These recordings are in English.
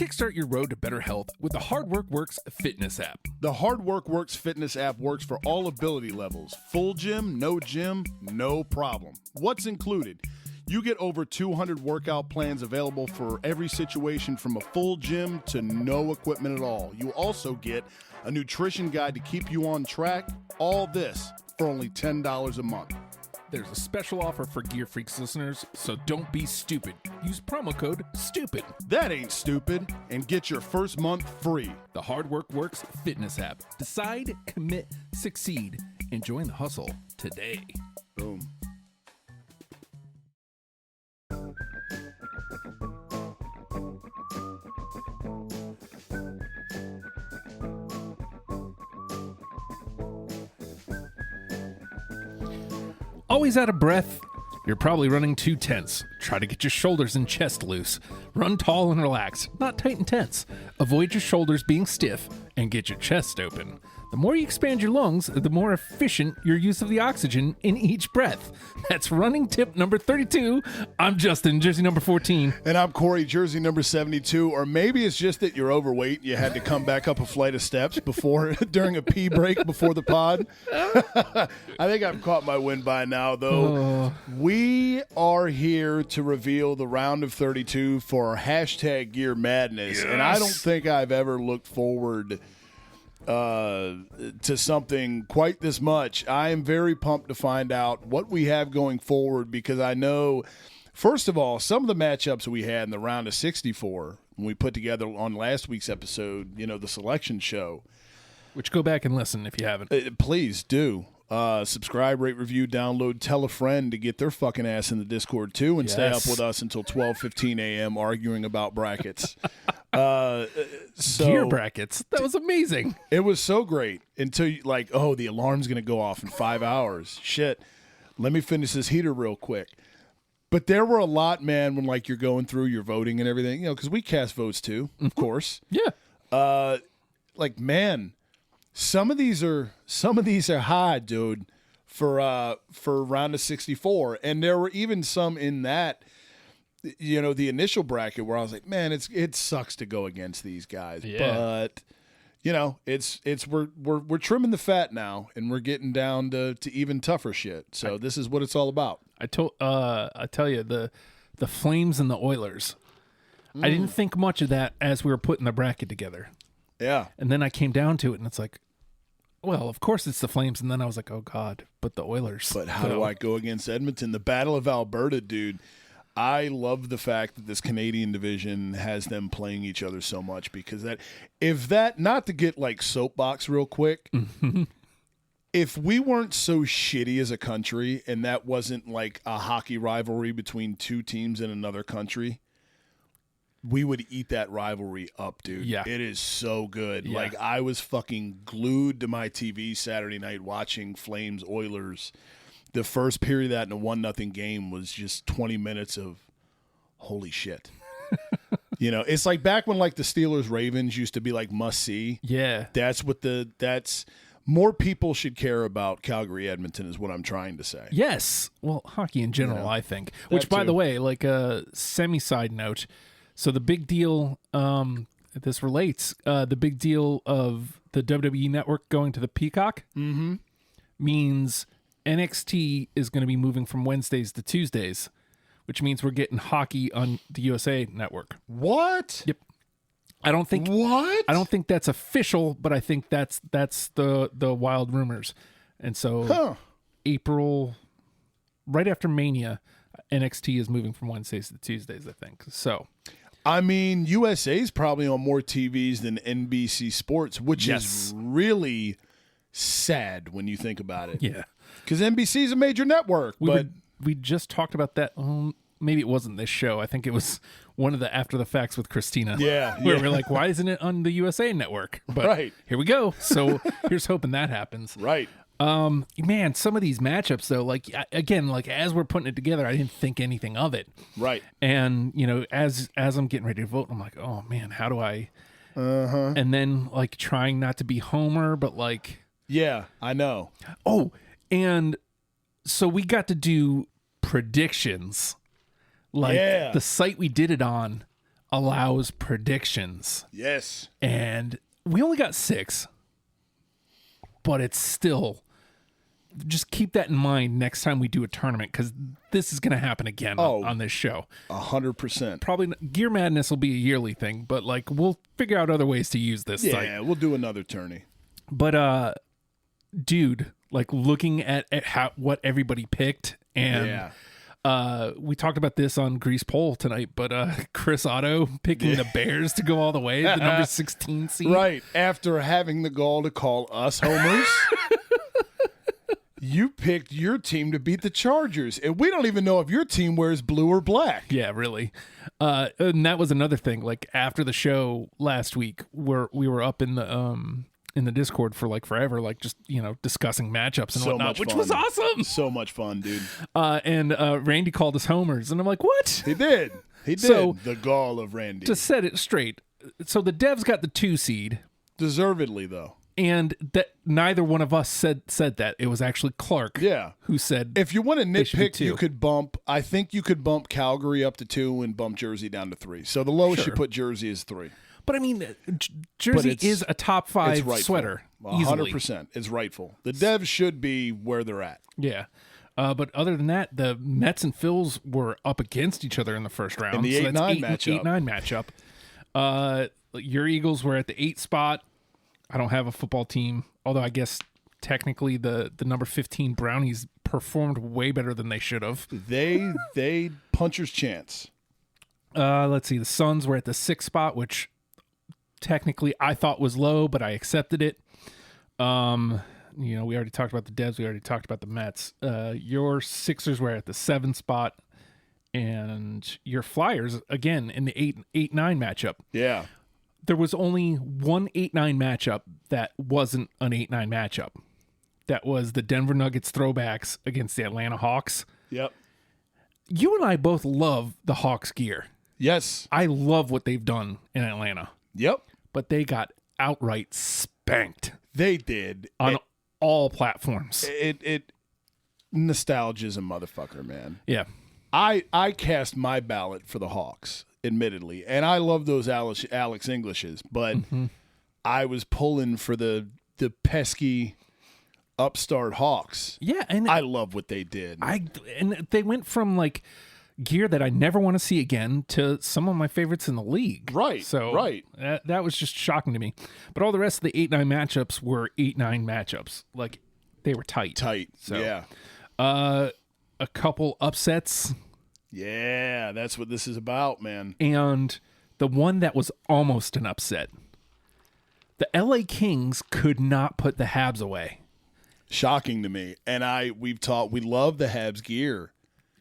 Kickstart your road to better health with the Hard Work Works fitness app. The Hard Work Works fitness app works for all ability levels. Full gym, no problem. What's included? You get over 200 workout plans available for every situation from a full gym to no equipment at all. You also get a nutrition guide to keep you on track. All this for only $10 a month. There's a special offer for Gear Freaks listeners, so don't be stupid. Use promo code STUPID. That ain't stupid. And get your first month free. The Hard Work Works fitness app. Decide, commit, succeed, and join the hustle today. Boom. Always out of breath? You're probably running too tense. Try to get your shoulders and chest loose. Run tall and relaxed, not tight and tense. Avoid your shoulders being stiff and get your chest open. The more you expand your lungs, the more efficient your use of the oxygen in each breath. That's running tip number 32. I'm Justin, jersey number 14. And I'm Corey, jersey number 72. Or maybe it's just that you're overweight. You had to come back up a flight of steps during a pee break before the pod. I think I've caught my wind by now, though. We are here to reveal the round of 32 for hashtag Gear Madness. Yes. And I don't think I've ever looked forward to something quite this much. I am very pumped to find out what we have going forward, because I know, first of all, some of the matchups we had in the round of 64 when we put together on last week's episode, the selection show. Which, go back and listen if you haven't. Please do. Subscribe, rate, review, download, tell a friend to get their fucking ass in the Discord too, and stay up with us until 12:15 a.m. arguing about brackets. Gear brackets. That was amazing. It was so great until you the alarm's going to go off in 5 hours. Shit. Let me finish this heater real quick. But there were a lot, man, when you're going through your voting and everything, because we cast votes too, of course. Yeah. Man, some of these are high, dude, for round of 64. And there were even some in that, the initial bracket where I was like, man, it sucks to go against these guys. Yeah. But we're trimming the fat now, and we're getting down to even tougher shit. So this is what it's all about. I tell you, the Flames and the Oilers. I didn't think much of that as we were putting the bracket together. Yeah. And then I came down to it, and it's like, well, of course it's the Flames. And then I was like, oh, God, but the Oilers. But how do I go against Edmonton? The Battle of Alberta, dude. I love the fact that this Canadian division has them playing each other so much, because not to get soapbox real quick, if we weren't so shitty as a country and that wasn't a hockey rivalry between two teams in another country, we would eat that rivalry up, dude. Yeah. It is so good. Yeah. I was fucking glued to my TV Saturday night watching Flames Oilers. The first period of that in a 1-0 game was just 20 minutes of holy shit. It's like back when the Steelers Ravens used to be must see. Yeah. That's more people should care about Calgary Edmonton is what I'm trying to say. Yes. Well, hockey in general, I think. Which, by the way, a semi-side note, so the big deal, this relates, the big deal of the WWE Network going to the Peacock means NXT is going to be moving from Wednesdays to Tuesdays, which means we're getting hockey on the USA Network. What? Yep. I don't think that's official, but I think that's the wild rumors. And so April, right after Mania, NXT is moving from Wednesdays to Tuesdays, I think. So, I mean, USA's probably on more TVs than NBC Sports, which is really sad when you think about it. Yeah. Because NBC is a major network. We just talked about that. Maybe it wasn't this show. I think it was one of the After the Facts with Christina. Yeah. Where we're like, why isn't it on the USA Network? But here we go. So here's hoping that happens. Right. Man, some of these matchups, though, again, as we're putting it together, I didn't think anything of it. Right. And, as I'm getting ready to vote, I'm like, oh, man, how do I? And then, trying not to be Homer, but yeah, I know. Oh, and so we got to do predictions. The site we did it on allows predictions. Yes. And we only got 6, but it's still, just keep that in mind next time we do a tournament, because this is going to happen again on this show. 100%. Probably Gear Madness will be a yearly thing, but like we'll figure out other ways to use this site. Yeah, we'll do another tourney. But dude, like looking at what everybody picked, and we talked about this on Grease Pole tonight, but Chris Otto picking the Bears to go all the way, the number 16 seed. Right, after having the gall to call us homers. You picked your team to beat the Chargers, and we don't even know if your team wears blue or black. Yeah, really. And that was another thing. Like after the show last week, we were up in the Discord for like forever, like just discussing matchups and whatnot, which was awesome. So much fun, dude. And Randy called us homers, and I'm like, what? He did. So, the gall of Randy. To set it straight, so the Devs got the 2 seed, deservedly though. And that neither one of us said that. It was actually Clark who said, if you want to nitpick, you could bump, I think you could bump Calgary up to 2 and bump Jersey down to 3. So the lowest you put Jersey is 3. But I mean, Jersey is a top 5 sweater. 100%. It's rightful. The Devs should be where they're at. Yeah. But other than that, the Mets and Phils were up against each other in the first round. In the 8-9 matchup. 8-9 matchup. Your Eagles were at the 8 spot. I don't have a football team, although I guess technically the number 15 Brownies performed way better than they should have. They puncher's chance. Let's see. The Suns were at the 6th spot, which technically I thought was low, but I accepted it. We already talked about the Devs. We already talked about the Mets. Your Sixers were at the 7th spot, and your Flyers again in the 8-9 matchup. Yeah. There was only one 8-9 matchup that wasn't an 8-9 matchup. That was the Denver Nuggets throwbacks against the Atlanta Hawks. Yep. You and I both love the Hawks gear. Yes. I love what they've done in Atlanta. Yep. But they got outright spanked. They did. On all platforms. Nostalgia's a motherfucker, man. Yeah. I cast my ballot for the Hawks, admittedly, and I love those Alex Englishes, but I was pulling for the pesky upstart Hawks. Yeah, and I love what they did. And they went from like gear that I never want to see again to some of my favorites in the league. Right. So that was just shocking to me. But all the rest of the 8-9 matchups were 8-9 matchups. Like they were tight. So, yeah. A couple upsets. Yeah, that's what this is about, man. And the one that was almost an upset. The LA Kings could not put the Habs away. Shocking to me. And we love the Habs gear.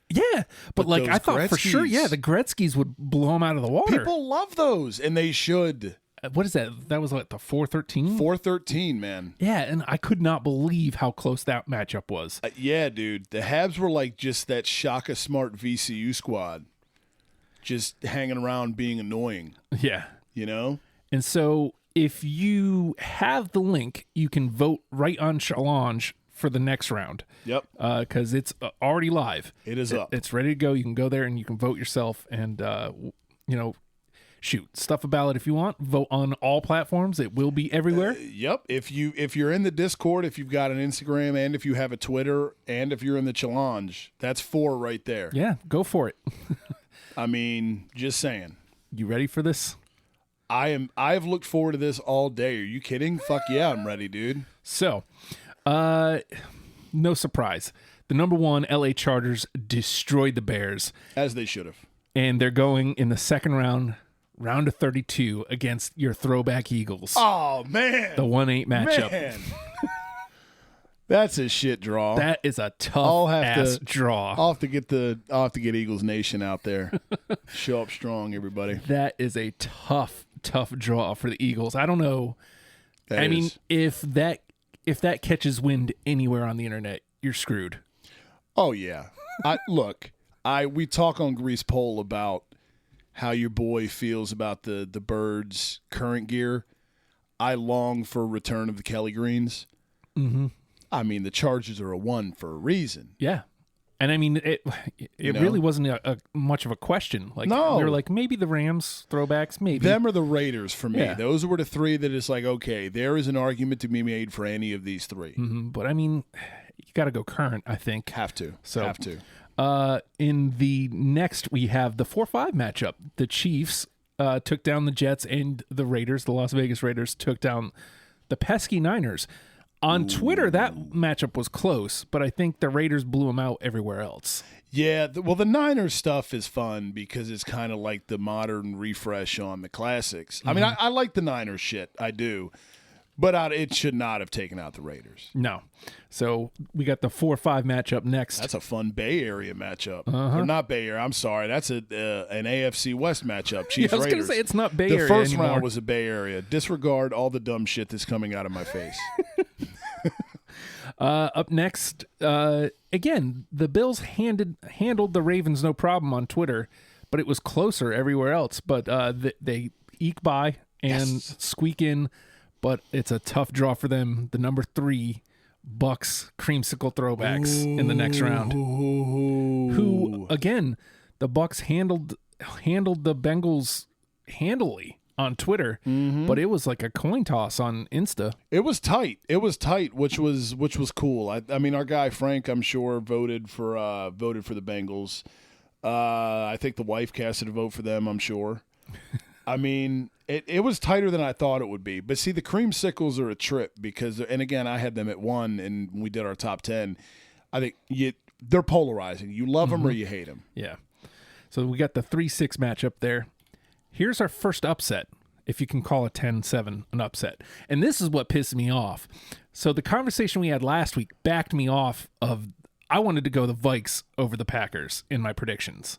Yeah, but like I thought for sure, the Gretzkys would blow them out of the water. People love those, and they should. What is that? That was like the 4-13? 4-13, man. Yeah, and I could not believe how close that matchup was. Yeah, dude. The Habs were like just that Shaka Smart VCU squad, just hanging around being annoying. Yeah. You know? And so if you have the link, you can vote right on Challenge for the next round. Yep. Because it's already live. It is up. It's ready to go. You can go there and you can vote yourself and, stuff a ballot if you want. Vote on all platforms. It will be everywhere. Yep. If you're in the Discord, if you've got an Instagram, and if you have a Twitter, and if you're in the Challenge, that's 4 right there. Yeah, go for it. I mean, just saying. You ready for this? I've looked forward to this all day. Are you kidding? Fuck yeah, I'm ready, dude. So, no surprise. The number 1 LA Chargers destroyed the Bears. As they should have. And they're going in the second round of 32 against your throwback Eagles. Oh, man. The 1-8 matchup. Man. That's a shit draw. That is a tough draw. I'll have to get Eagles Nation out there. Show up strong, everybody. That is a tough draw for the Eagles. I don't know. I mean, if that catches wind anywhere on the internet, you're screwed. Oh yeah. We talk on Grease Pole about how your boy feels about the Birds' current gear. I long for a return of the Kelly Greens. Mm-hmm. I mean, the Chargers are a 1 for a reason. Yeah. And I mean, it really wasn't a much of a question. Like, no. We were like, maybe the Rams throwbacks, maybe. Them or the Raiders for me. Yeah. Those were the three that is like, okay, there is an argument to be made for any of these three. Mm-hmm. But I mean, you got to go current, I think. Have to. In the next, we have the 4-5 matchup. The Chiefs took down the Jets, and the Raiders, the Las Vegas Raiders, took down the pesky Niners. On Twitter, that matchup was close, but I think the Raiders blew them out everywhere else. Yeah, well, the Niners stuff is fun because it's kind of like the modern refresh on the classics. I mean, I like the Niners shit. I do. But it should not have taken out the Raiders. No. So we got the 4-5 matchup next. That's a fun Bay Area matchup. Or not Bay Area. I'm sorry. That's an AFC West matchup. Chiefs Raiders. I was going to say it's not Bay Area The first anymore. round was a Bay Area. Disregard all the dumb shit that's coming out of my face. Up next, again, the Bills handled the Ravens no problem on Twitter, but it was closer everywhere else. But they eke by and squeak in. But it's a tough draw for them. The number 3 Bucks creamsicle throwbacks in the next round. Who again, the Bucks handled the Bengals handily on Twitter, but it was like a coin toss on Insta. It was tight, which was cool. I mean, our guy Frank, I'm sure, voted for the Bengals. I think the wife casted a vote for them, I'm sure. I mean, it was tighter than I thought it would be. But see, the creamsicles are a trip because, and again, I had them at 1, and we did our top 10. I think they're polarizing. You love them or you hate them. Yeah. So we got the 3-6 matchup there. Here's our first upset, if you can call a 10-7 an upset. And this is what pisses me off. So the conversation we had last week backed me off of, I wanted to go the Vikes over the Packers in my predictions.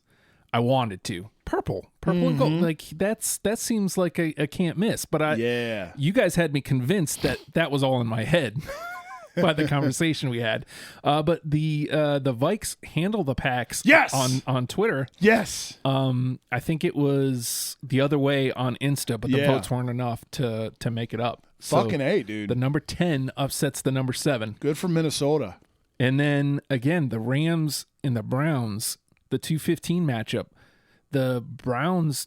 I wanted to. Purple and gold. Like that seems like a can't miss. But you guys had me convinced that was all in my head by the conversation we had. But the Vikes handle the Packs on Twitter. Yes. I think it was the other way on Insta, but the votes weren't enough to make it up. Fucking A, dude. The number 10 upsets the number 7. Good for Minnesota. And then again, the Rams and the Browns. The 2-15 matchup, the Browns,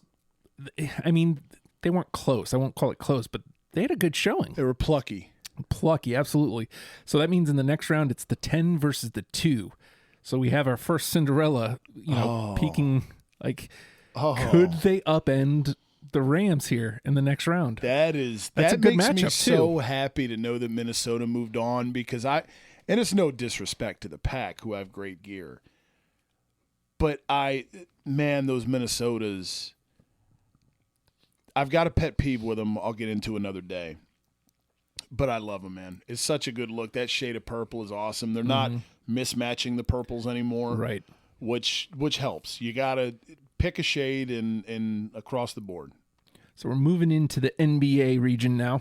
I mean, they weren't close. I won't call it close, but they had a good showing. They were plucky. Plucky, absolutely. So that means in the next round, it's the 10 versus the 2. So we have our first Cinderella, peeking. Like, could they upend the Rams here in the next round? That's a good matchup, me so happy to know that Minnesota moved on because and it's no disrespect to the Pack who have great gear. But those Minnesotas, I've got a pet peeve with them I'll get into another day. But I love them, man. It's such a good look. That shade of purple is awesome. They're not mismatching the purples anymore. Right. Which helps. You got to pick a shade and across the board. So we're moving into the NBA region now.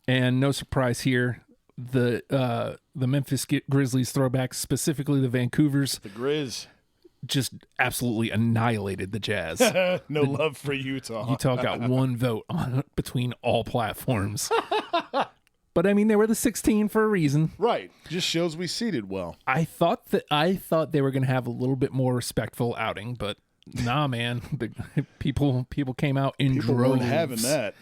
And no surprise here, the Memphis Grizzlies throwbacks, specifically the Vancouvers. The Grizz. Just absolutely annihilated the Jazz. Love for Utah. Utah got 1 vote on between all platforms. But I mean, they were the 16 for a reason. Right. Just shows we seeded well. I thought they were going to have a little bit more respectful outing, but nah, man. The people came out in droves. People weren't having that.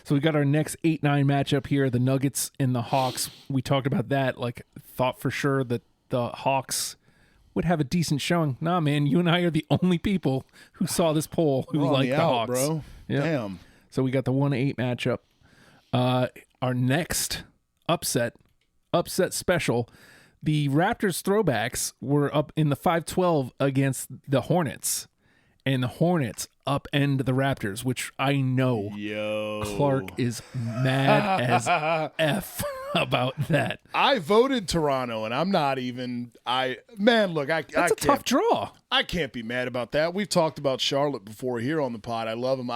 So we got our next 8-9 matchup here, the Nuggets and the Hawks. We talked about that, thought for sure that the Hawks would have a decent showing. Nah, man, you and I are the only people who saw this poll who like the Hawks, bro. Yep. Damn. So we got the 1-8 matchup. Our next upset special. The Raptors throwbacks were up in the 5-12 against the Hornets, and the Hornets upend the Raptors, which I know Clark is mad as F about that. I voted Toronto, and I'm not even. That's a tough draw. I can't be mad about that. We've talked about Charlotte before here on the pod. I love them.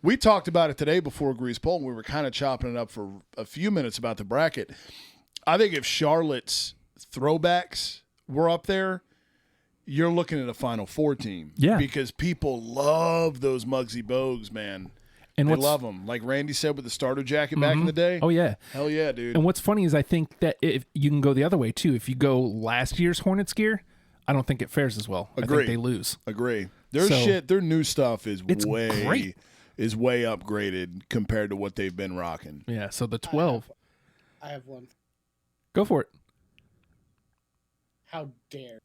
We talked about it today before Grease Poll, and we were kind of chopping it up for a few minutes about the bracket. I think if Charlotte's throwbacks were up there, you're looking at a Final Four team. Yeah. Because people love those Muggsy Bogues, man. And they love them. Like Randy said with the starter jacket back in the day. Oh, yeah. Hell yeah, dude. And what's funny is I think that if you can go the other way, too. If you go last year's Hornets gear, I don't think it fares as well. Agree. I think they lose. Agree. Their new stuff is way upgraded compared to what they've been rocking. Yeah, so the 12. I have one. Go for it. How dare.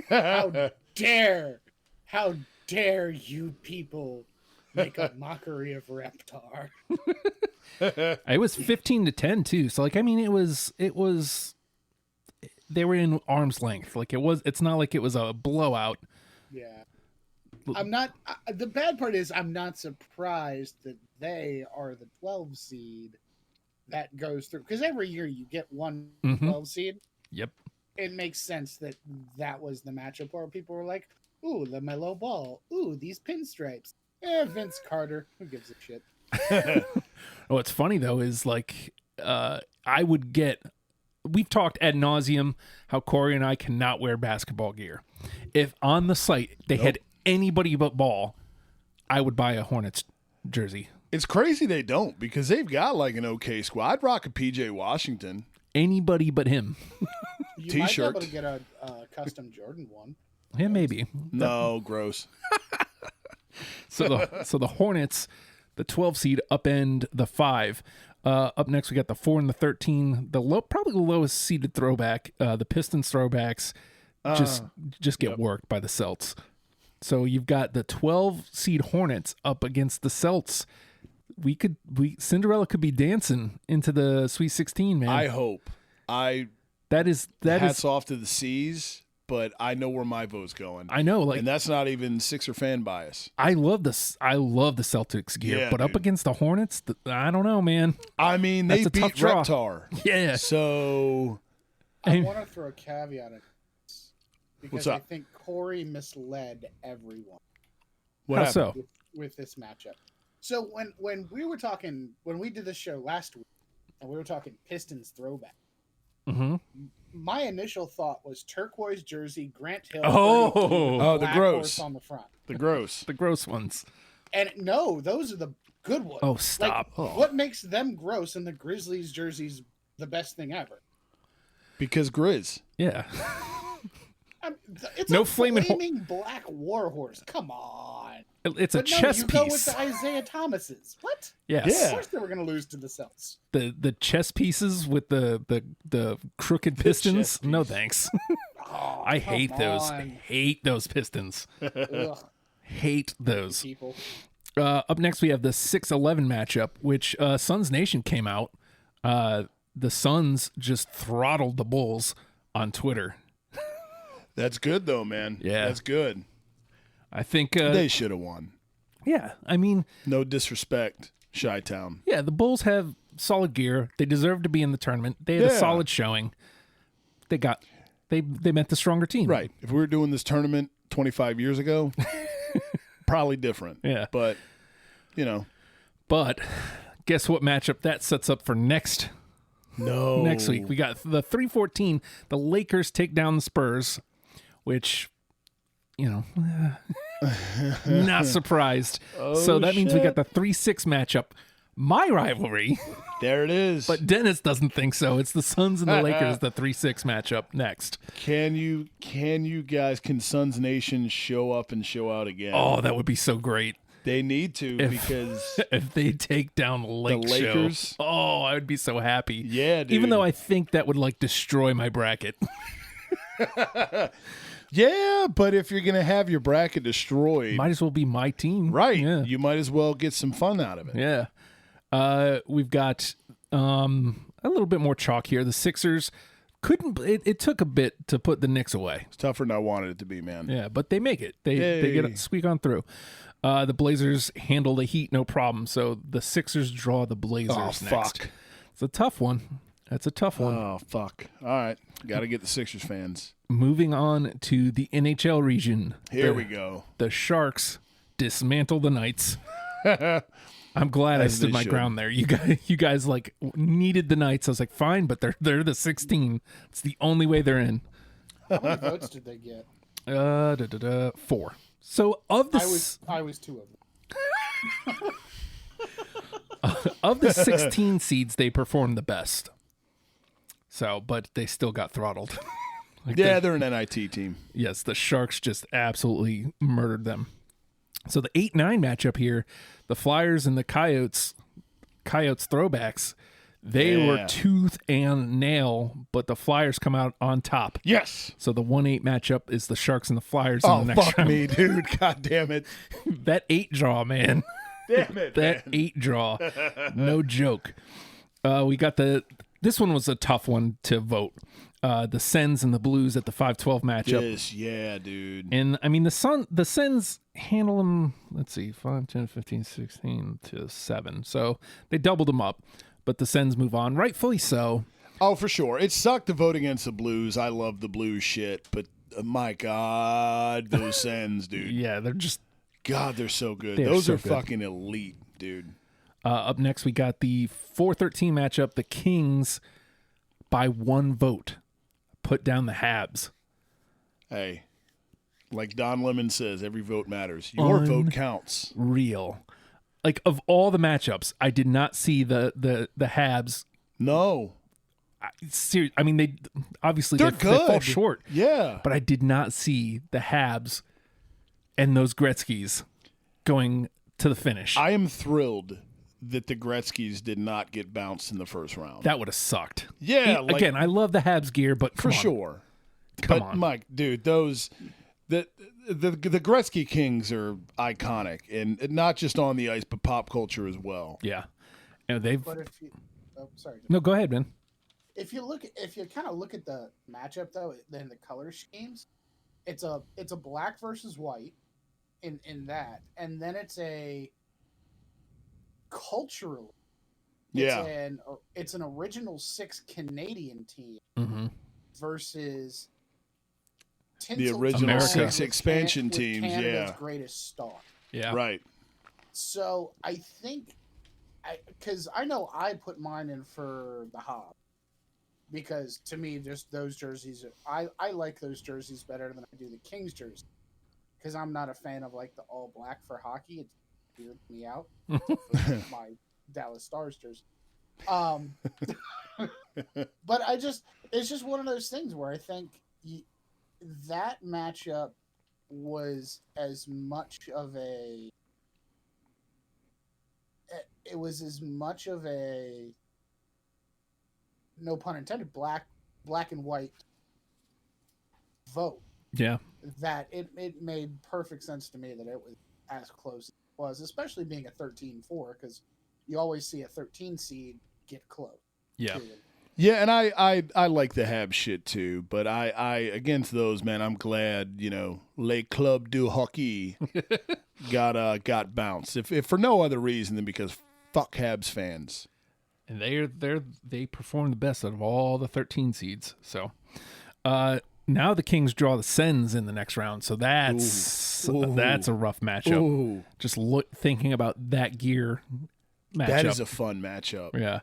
How dare. How dare you people make a mockery of Reptar. It was 15-10 too. So like, I mean, it was they were in arm's length. Like it's not like it was a blowout. Yeah. I'm not, the bad part is I'm not surprised that they are the 12 seed that goes through. Because every year you get one 12 seed. Yep. It makes sense that was the matchup where people were like, ooh, the mellow ball. Ooh, these pinstripes. Vince Carter. Who gives a shit? What's funny though is like, we've talked ad nauseum how Corey and I cannot wear basketball gear. If on the site they had anybody but ball, I would buy a Hornets jersey. It's crazy they don't, because they've got like an okay squad. I'd rock a PJ Washington. Anybody but him. You T-shirt. might be able to get a custom Jordan one. Yeah, maybe. No, gross. So the Hornets, the 12 seed, upend the 5. Up next, we got the 4 and the 13. Probably the lowest seeded throwback. The Pistons throwbacks just get worked by the Celts. So you've got the 12 seed Hornets up against the Celts. Cinderella could be dancing into the Sweet 16, man. I hope. That is hats off to the C's, but I know where my vote's going. I know, like, and that's not even Sixer fan bias. I love the Celtics gear, but dude, up against the Hornets, I don't know, man. I mean, they beat Reptar. Yeah. So I want to throw a caveat at this because I think Corey misled everyone. What happened? So? With this matchup. So when we did this show last week, and we were talking Pistons throwback. Mm-hmm. My initial thought was turquoise jersey, Grant Hill. The gross on the front. The gross ones. And no, those are the good ones. Oh, stop! Like, what makes them gross and the Grizzlies jerseys the best thing ever? Because Grizz. Yeah. It's no a flaming black warhorse. Come on. It's a chess piece. You go with the Isaiah Thomases. What? Yes. Yeah. Of course they were going to lose to the Celts. The chess pieces with the crooked pistons. No thanks. I hate those. I hate those pistons. Hate those. People. Up next we have the 6-11 matchup, which Suns Nation came out. The Suns just throttled the Bulls on Twitter. That's good though, man. Yeah. That's good. I think they should have won. Yeah, I mean, no disrespect, Chi-Town. Yeah, the Bulls have solid gear. They deserve to be in the tournament. They had a solid showing. They met the stronger team. Right. If we were doing this tournament 25 years ago, probably different. Yeah. But But guess what matchup that sets up for next week? We got the 3-14. The Lakers take down the Spurs, which, not surprised. So that means we got the 3-6 matchup. My rivalry. There it is. But Dennis doesn't think so. It's the Suns and the Lakers, the 3-6 matchup next. Can Suns Nation show up and show out again? Oh, that would be so great. They need to, because if they take down the Lakers, I would be so happy. Yeah, dude. Even though I think that would destroy my bracket. Yeah, but if you're gonna have your bracket destroyed, might as well be my team, right? Yeah. You might as well get some fun out of it. Yeah. We've got a little bit more chalk here. The Sixers couldn't. It took a bit to put the Knicks away. It's tougher than I wanted it to be, man. Yeah, but they make it. They get squeak on through. The Blazers handle the Heat no problem. So the Sixers draw the Blazers next. Fuck. It's a tough one. That's a tough one. Oh, fuck. All right. Got to get the Sixers fans. Moving on to the NHL region. Here we go. The Sharks dismantle the Knights. I'm glad I stood my ground there. You guys needed the Knights. I was like, fine, but they're the 16. It's the only way they're in. How many votes did they get? 4. So of the I was 2 of them. Of the 16 seeds, they performed the best. So, but they still got throttled. Like Yeah, they're an NIT team. Yes, the Sharks just absolutely murdered them. So the 8-9 matchup here, the Flyers and the Coyotes throwbacks, they were tooth and nail, but the Flyers come out on top. Yes. So the 1-8 matchup is the Sharks and the Flyers in the next fuck round. me, dude. God damn it. That 8 draw, man. Damn it, That man. 8 draw. No joke. We got this one was a tough one to vote. The Sens and the Blues at the 5-12 matchup. Yes, yeah, dude. And I mean the Sens handle them, let's see, 5, 10, 15, 16 to 7. So they doubled them up, but the Sens move on, rightfully so. Oh, for sure. It sucked to vote against the Blues. I love the Blues shit, but my God, those Sens, dude. Yeah, they're just God, they're so good. They're Those so are good. fucking elite, dude. up next we got the 4-13 matchup, the Kings by 1 vote put down the Habs. Hey, like Don Lemon says, every vote matters. Your vote counts. Real. Like, of all the matchups, I did not see the Habs. No. I mean, they obviously They're they good. fall short. Yeah. But I did not see the Habs and those Gretzkys going to the finish. I am thrilled that the Gretzkys did not get bounced in the first round. That would have sucked. Yeah. Again, I love the Habs gear, but for sure. Come but on. Mike, dude, those the Gretzky Kings are iconic, and not just on the ice, but pop culture as well. Yeah. And they've But if you, sorry. No, go ahead, man. If you kind of look at the matchup though, then the color schemes, it's a black versus white in that, and then it's a culturally, it's an original 6 Canadian team versus the original America. 6 expansion with teams. Canada's Yeah, greatest star. Yeah. right. So I think, because I know I put mine in for the Hob, because to me, just those jerseys, I like those jerseys better than I do the Kings jersey, because I'm not a fan of like the all black for hockey. It weirds me out. My Dallas Stars jersey. But it's just one of those things where I think that matchup was as much of a no pun intended black and white vote, Yeah. that it made perfect sense to me that it was as close as it was, especially being a 13-4, because you always see a 13 seed get close. Yeah. Yeah, and I like the Habs shit too, but I against those, man, I'm glad, Les Clubs du Hockey got bounced. If for no other reason than because fuck Habs fans. And they perform the best out of all the 13 seeds. So now the Kings draw the Sens in the next round. So that's a rough matchup. Ooh. Just thinking about that gear matchup. That is a fun matchup. Yeah.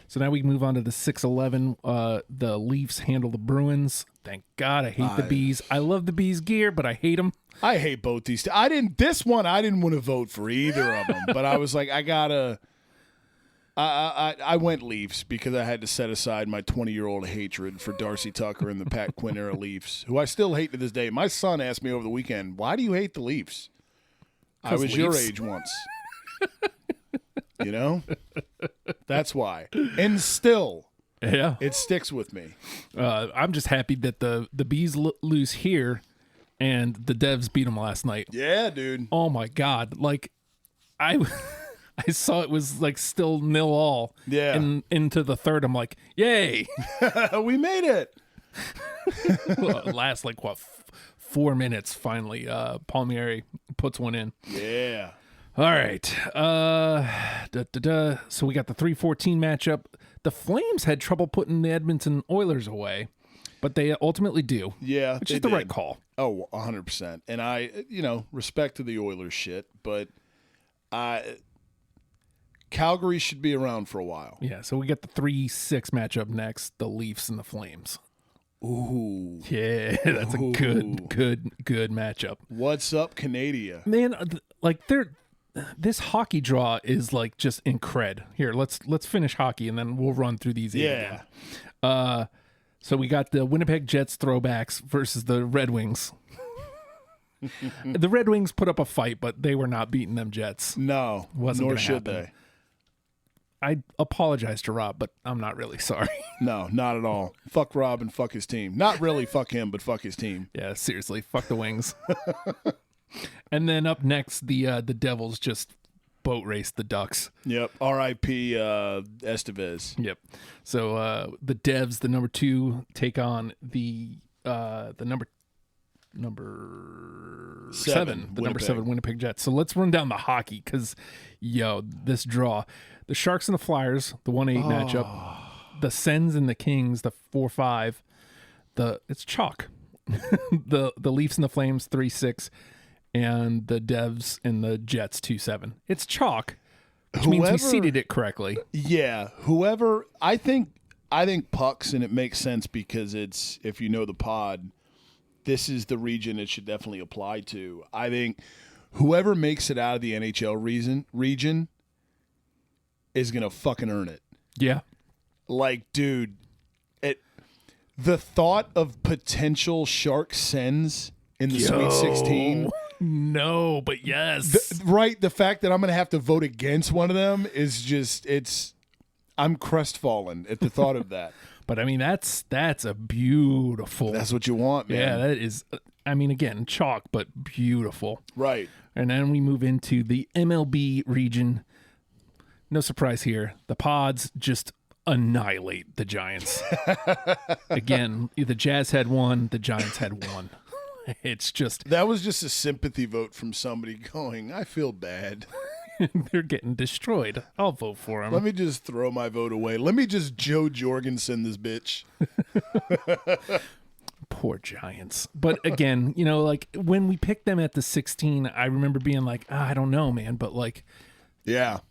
So now we can move on to the 6-11. The Leafs handle the Bruins. Thank God. I hate the Bees. I love the Bees gear, but I hate them. I hate both these. I didn't want to vote for either of them, but I was like, I went Leafs because I had to set aside my 20-year-old hatred for Darcy Tucker and the Pat Quinn era Leafs, who I still hate to this day. My son asked me over the weekend, "Why do you hate the Leafs?" I was your age once. That's why. And still, it sticks with me. I'm just happy that the Bees lose here, and the Devs beat them last night. Yeah, dude. Oh my God! Like, I saw it was like still 0-0. Yeah. And into the third, I'm like, yay! We made it. Well, it lasts like 4 minutes. Finally, Palmieri puts one in. Yeah. All right. So we got the 3-14 matchup. The Flames had trouble putting the Edmonton Oilers away, but they ultimately do. Yeah, which is the right call. Oh, 100%. And I, respect to the Oilers shit, but Calgary should be around for a while. Yeah, so we got the 3-6 matchup next, the Leafs and the Flames. Ooh. Yeah, that's a good matchup. What's up, Canada? Man, this hockey draw is like just incred. Here, let's finish hockey and then we'll run through these. Yeah. Again. So we got the Winnipeg Jets throwbacks versus the Red Wings. The Red Wings put up a fight, but they were not beating them Jets. No, nor should they. I apologize to Rob, but I'm not really sorry. No, not at all. Fuck Rob and fuck his team. Not really fuck him, but fuck his team. Yeah, seriously, fuck the Wings. And then up next, the Devils just boat raced the Ducks. Yep. R.I.P. Estevez. Yep. So the Devs, the number 2, take on the number 7, the number 7 Winnipeg Jets. So let's run down the hockey because, this draw. The Sharks and the Flyers, the 1-8 matchup. The Sens and the Kings, the 4-5. It's chalk. the Leafs and the Flames, 3-6. And the Devs and the Jets, 2-7. It's chalk, which means we seeded it correctly. Yeah. Whoever, I think pucks, and it makes sense because it's, if you know the pod, this is the region it should definitely apply to. I think whoever makes it out of the NHL region is going to fucking earn it. Yeah. Like, dude, the thought of potential Shark Sens in the Sweet 16. No, but yes. The fact that I'm going to have to vote against one of them is just, I'm crestfallen at the thought of that. But, I mean, that's a beautiful. That's what you want, man. Yeah, that is, again, chalk, but beautiful. Right. And then we move into the MLB region. No surprise here. The Pods just annihilate the Giants. Again, the Jazz had 1, the Giants had 1. It's just... That was just a sympathy vote from somebody going, I feel bad. They're getting destroyed. I'll vote for them. Let me just throw my vote away. Let me just Joe Jorgensen this bitch. Poor Giants. But again, like when we picked them at the 16, I remember being like, I don't know, man. But like... Yeah.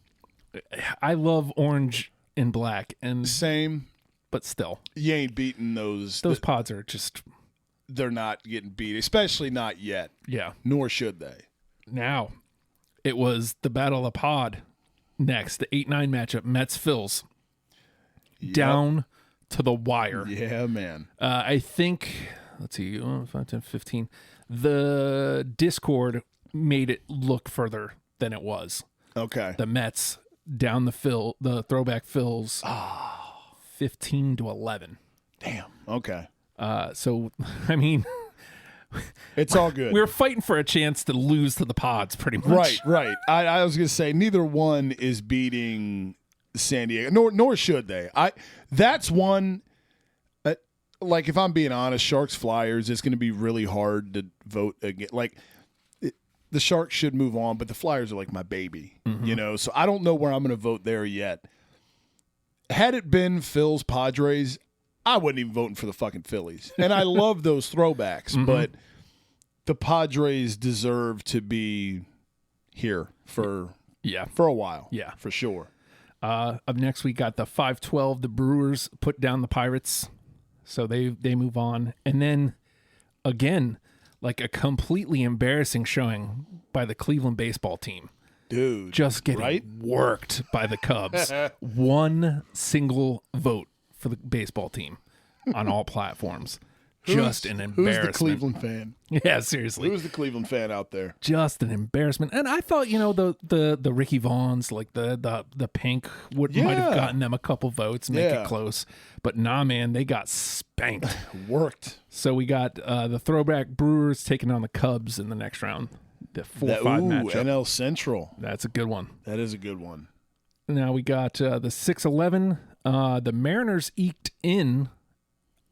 I love orange and black. And same. But still. You ain't beating those. Those Pods are just... They're not getting beat, especially not yet. Yeah. Nor should they. Now, it was the Battle of the Pod next, the 8-9 matchup, Mets-Phils. Yep. Down to the wire. Yeah, man. I think, let's see, 5, 10, 15. The Discord made it look further than it was. Okay. The Mets down the throwback Phils 15-11. Damn. Okay. So, I mean, it's all good. We're fighting for a chance to lose to the Pods, pretty much. Right. I was going to say neither one is beating San Diego, nor should they. That's one. Like, if I'm being honest, Sharks Flyers, it's going to be really hard to vote against. Like, the Sharks should move on, but the Flyers are like my baby, So I don't know where I'm going to vote there yet. Had it been Phil's Padres, I wasn't even voting for the fucking Phillies. And I love those throwbacks, but the Padres deserve to be here for a while. Yeah. For sure. Up next, we got the 5-12. The Brewers put down the Pirates, so they move on. And then, again, like a completely embarrassing showing by the Cleveland baseball team. Dude. Just getting worked by the Cubs. One single vote for the baseball team on all platforms. Just an embarrassment. Who's the Cleveland fan? Yeah, seriously. Who's the Cleveland fan out there? Just an embarrassment. And I thought, the Ricky Vaughns, like the pink might have gotten them a couple votes and make it close. But nah, man, they got spanked. Worked. So we got the throwback Brewers taking on the Cubs in the next round. The 4-5 matchup. NL Central. That's a good one. That is a good one. Now we got the 6-11. The Mariners eked in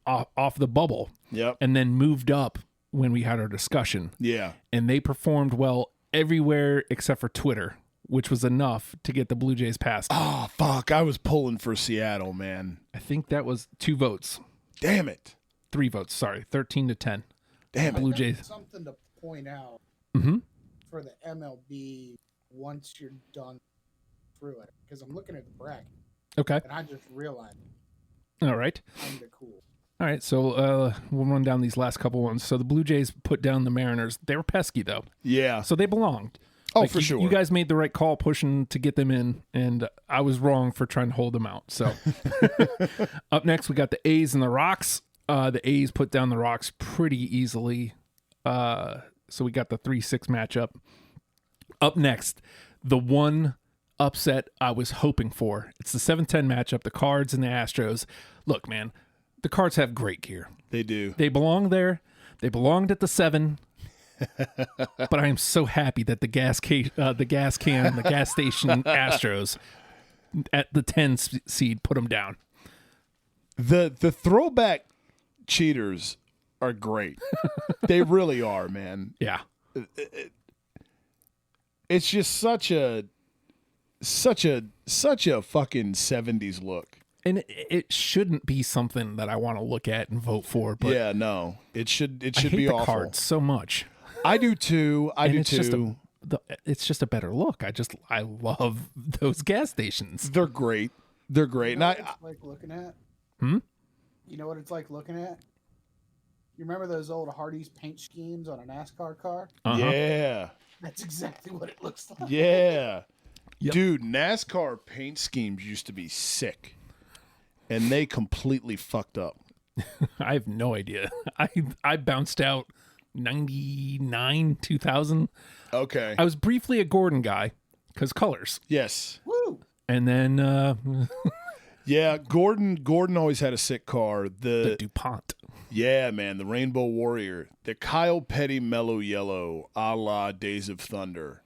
off the bubble. Yep. And then moved up when we had our discussion. Yeah. And they performed well everywhere except for Twitter, which was enough to get the Blue Jays past. Oh, fuck. I was pulling for Seattle, man. I think that was 2 votes. Damn it. 3 votes, sorry. 13-10. Damn it. Blue Jays. Something to point out for the MLB once you're done through it. Because I'm looking at the bracket. Okay. And I just realized. All right. Kind of cool. All right, so we'll run down these last couple ones. So the Blue Jays put down the Mariners. They were pesky, though. Yeah. So they belonged. Oh, for sure. You guys made the right call pushing to get them in, and I was wrong for trying to hold them out. So up next, we got the A's and the Rocks. The A's put down the Rocks pretty easily. So we got the 3-6 matchup. Up next, the one upset I was hoping for. It's the 7-10 matchup, the Cards and the Astros. Look, man, the Cards have great gear. They do. They belong there. They belonged at the 7. But I am so happy that the gas station Astros at the 10 seed put them down. The throwback cheaters are great. They really are, man. Yeah. It's just such a fucking 70s look. And it shouldn't be something that I want to look at and vote for. But yeah, no, it should I hate be the awful. Cards so much. I do too. It's just a better look. I love those gas stations. They're great. They're great. You know what it's like looking at? You know what it's like looking at? You remember those old Hardee's paint schemes on a NASCAR car? Uh-huh. Yeah. That's exactly what it looks like. Yeah. Yep. Dude, NASCAR paint schemes used to be sick. And they completely fucked up. I have no idea. I bounced out 99, 2000. Okay. I was briefly a Gordon guy because colors. Yes. Woo! And then Yeah, Gordon always had a sick car. the DuPont. Yeah, man, the Rainbow Warrior. The Kyle Petty Mellow Yellow a la Days of Thunder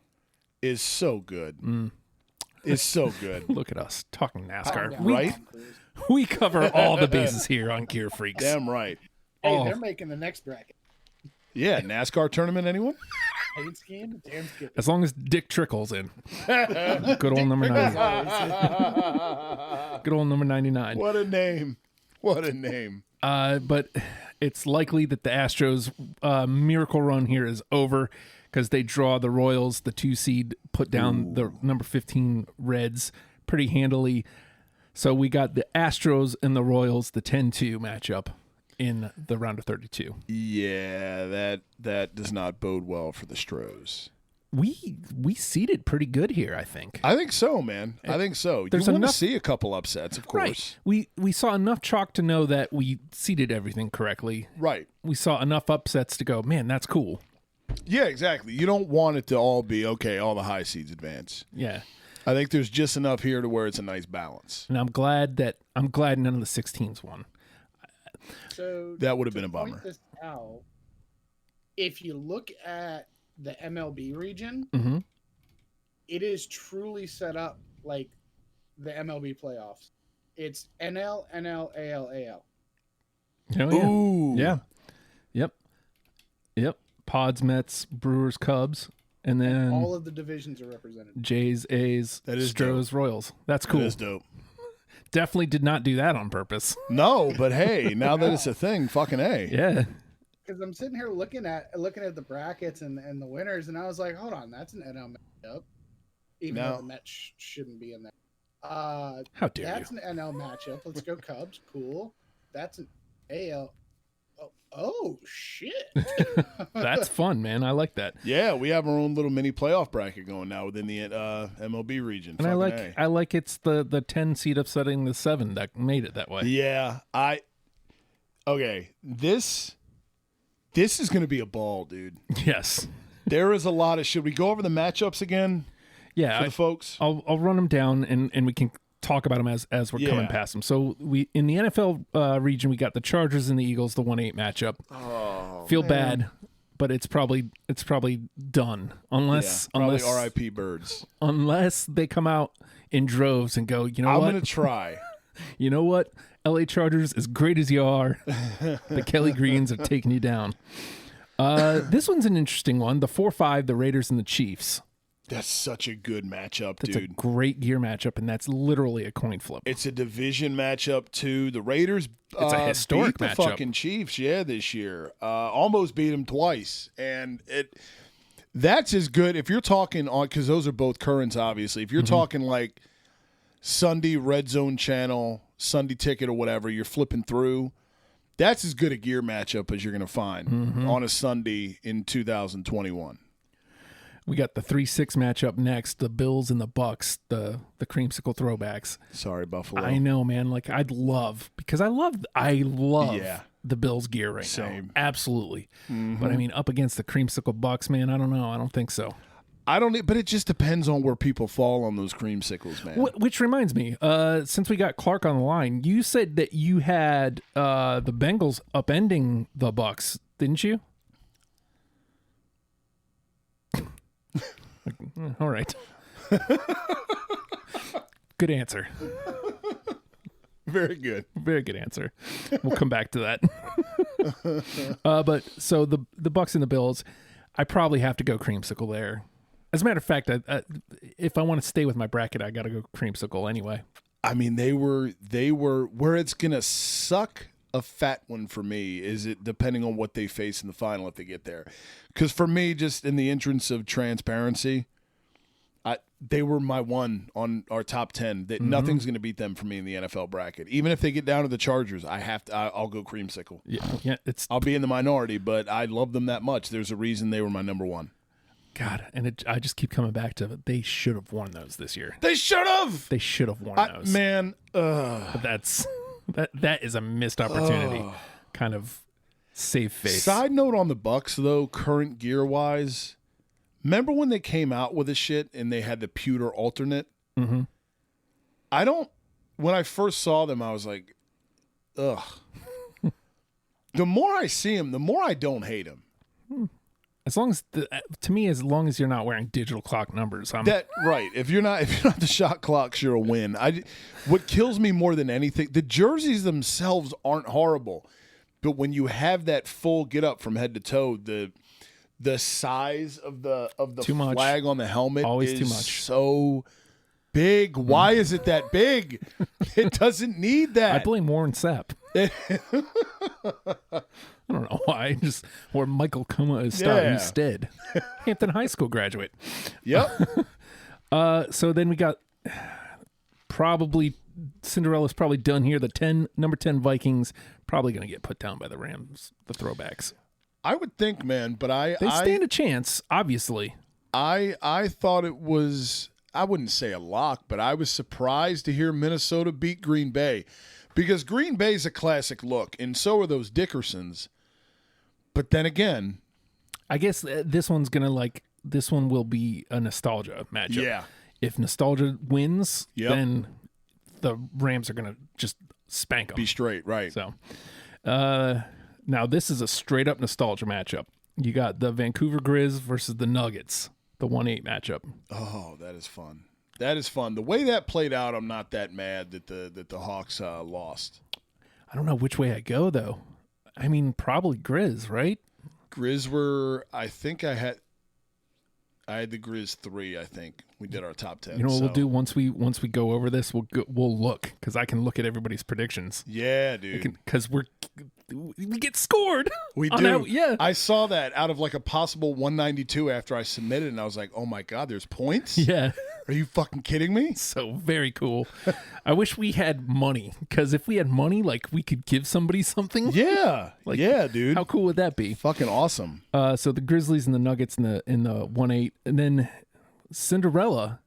is so good. It's so good. Look at us talking NASCAR. Calm down, Right? Tom Cruise. We cover all the bases here on Gear Freaks. Damn right. Hey, Oh. they're making the next bracket. Yeah, NASCAR tournament, anyone? Paint scheme? Damn skip. As long as Dick Trickle's in. Good old number 9. Good old number 99. What a name. What a name. But it's likely that the Astros' miracle run here is over because they draw the Royals, the 2 seed, put down the number 15 Reds pretty handily. So we got the Astros and the Royals, the 10-2 matchup in the round of 32. Yeah, that does not bode well for the Stros. We seeded pretty good here, I think. I think so, man. I think so. There's You want to enough- see a couple upsets, of course. Right. We saw enough chalk to know that we seeded everything correctly. Right. We saw enough upsets to go, man, that's cool. Yeah, exactly. You don't want it to all be, okay, all the high seeds advance. Yeah. I think there's just enough here to where it's a nice balance. And I'm glad none of the 16s won. So That would have been to a bummer. point this out, if you look at the MLB region, Mm-hmm. it is truly set up like the MLB playoffs. It's NL, NL, AL, AL. Oh, yeah. Ooh. Yeah. Yep. Pods, Mets, Brewers, Cubs, and then All of the divisions are represented. Jays, A's, That is Stros, Royals. That's cool. That is dope. Definitely did not do that on purpose. No, but hey, now that it's a thing, fucking A. Yeah. Because I'm sitting here looking at the brackets and the winners, and I was like, hold on, that's an NL matchup. Even No. though the Mets shouldn't be in there. How dare That's you? an NL matchup. Let's go Cubs. Cool. That's an AL. Oh shit. That's fun, man. I like that. Yeah, we have our own little mini playoff bracket going now within the MLB region. And Fucking A. I like it's the 10 seed upsetting the 7 that made it that way. Yeah, okay. This is going to be a ball, dude. Yes. There is a lot of. Should we go over the matchups again Yeah. for the folks? I'll run them down and we can talk about them as we're coming Yeah. past them. So we in the NFL region we got the Chargers and the Eagles, the 1-8 matchup. Oh, Feel bad, but it's probably done unless probably RIP birds. unless they come out in droves and go, you know I'm what? going to try. You know what? LA Chargers, as great as you are, the Kelly Greens are taking you down. This one's an interesting one. The 4-5, the Raiders and the Chiefs. That's such a good matchup, That's a dude. great gear matchup, and that's literally a coin flip. It's a division matchup too. The Raiders It's a historic beat the matchup. fucking Chiefs, this year. Almost beat them twice, and that's as good if you're talking on because those are both currents, obviously. If you're talking like Sunday Red Zone channel, Sunday Ticket or whatever, you're flipping through. That's as good a gear matchup as you're going to find on a Sunday in 2021. We got the 3-6 matchup next, the Bills and the Bucks, the creamsicle throwbacks. Sorry, Buffalo. I know, man. Like I love Yeah. the Bills gear right Same. now. Absolutely. But I mean, up against the creamsicle Bucks, man, I don't know. I don't think so. But it just depends on where people fall on those creamsicles, man. Which reminds me, since we got Clark on the line, you said that you had the Bengals upending the Bucks, didn't you? All right. Good answer. Very good. Very good answer. We'll come back to that. But so the Bucks and the Bills, I probably have to go creamsicle there. As a matter of fact, if I want to stay with my bracket, I got to go creamsicle anyway. I mean, they were where it's gonna suck a fat one for me is it depending on what they face in the final if they get there. Because for me, just in the entrance of transparency, they were my one on our top 10. That nothing's going to beat them for me in the NFL bracket. Even if they get down to the Chargers, I'll go creamsicle. Yeah, I'll be in the minority, but I love them that much. There's a reason they were my number one. God, and I just keep coming back to they should have won those this year. They should have. They should have won those. Man, but that is a missed opportunity. Kind of save face. Side note on the Bucks though, current gear wise. Remember when they came out with this shit and they had the pewter alternate? Mm-hmm. When I first saw them, I was like, ugh. The more I see them, the more I don't hate them. As long as as long as you're not wearing digital clock numbers, right. If you're not the shot clocks, you're a win. What kills me more than anything, the jerseys themselves aren't horrible, but when you have that full get up from head to toe, the size of the flag on the helmet always is too much. So big. Why is it that big? It doesn't need that. I blame Warren Sapp. I don't know why. Just where Michael Kuma is instead. Hampton High School graduate. Yep. So then we got probably Cinderella's probably done here. The number 10 Vikings probably going to get put down by the Rams, the throwbacks. I would think, man, but they stand a chance, obviously. I thought it was, I wouldn't say a lock, but I was surprised to hear Minnesota beat Green Bay because Green Bay's a classic look, and so are those Dickersons. But then again, I guess this one will be a nostalgia matchup. Yeah. If nostalgia wins, Yep. then the Rams are going to just spank them. Be straight, right. So, now this is a straight up nostalgia matchup. You got the Vancouver Grizz versus the Nuggets, the 1-8 matchup. Oh, that is fun. That is fun. The way that played out, I'm not that mad that the Hawks lost. I don't know which way I go though. I mean, probably Grizz, right? Grizz were, I think I had the Grizz 3, I think. We did our top 10. You know what we'll do once we go over this? We'll look because I can look at everybody's predictions. Yeah, dude. Because we get scored. We do. Yeah. I saw that out of like a possible 192 after I submitted, and I was like, oh my God, there's points? Yeah. Are you fucking kidding me? So very cool. I wish we had money because if we had money, like we could give somebody something. Yeah. Like, yeah, dude. How cool would that be? Fucking awesome. So the Grizzlies and the Nuggets in the 1-8, and then Cinderella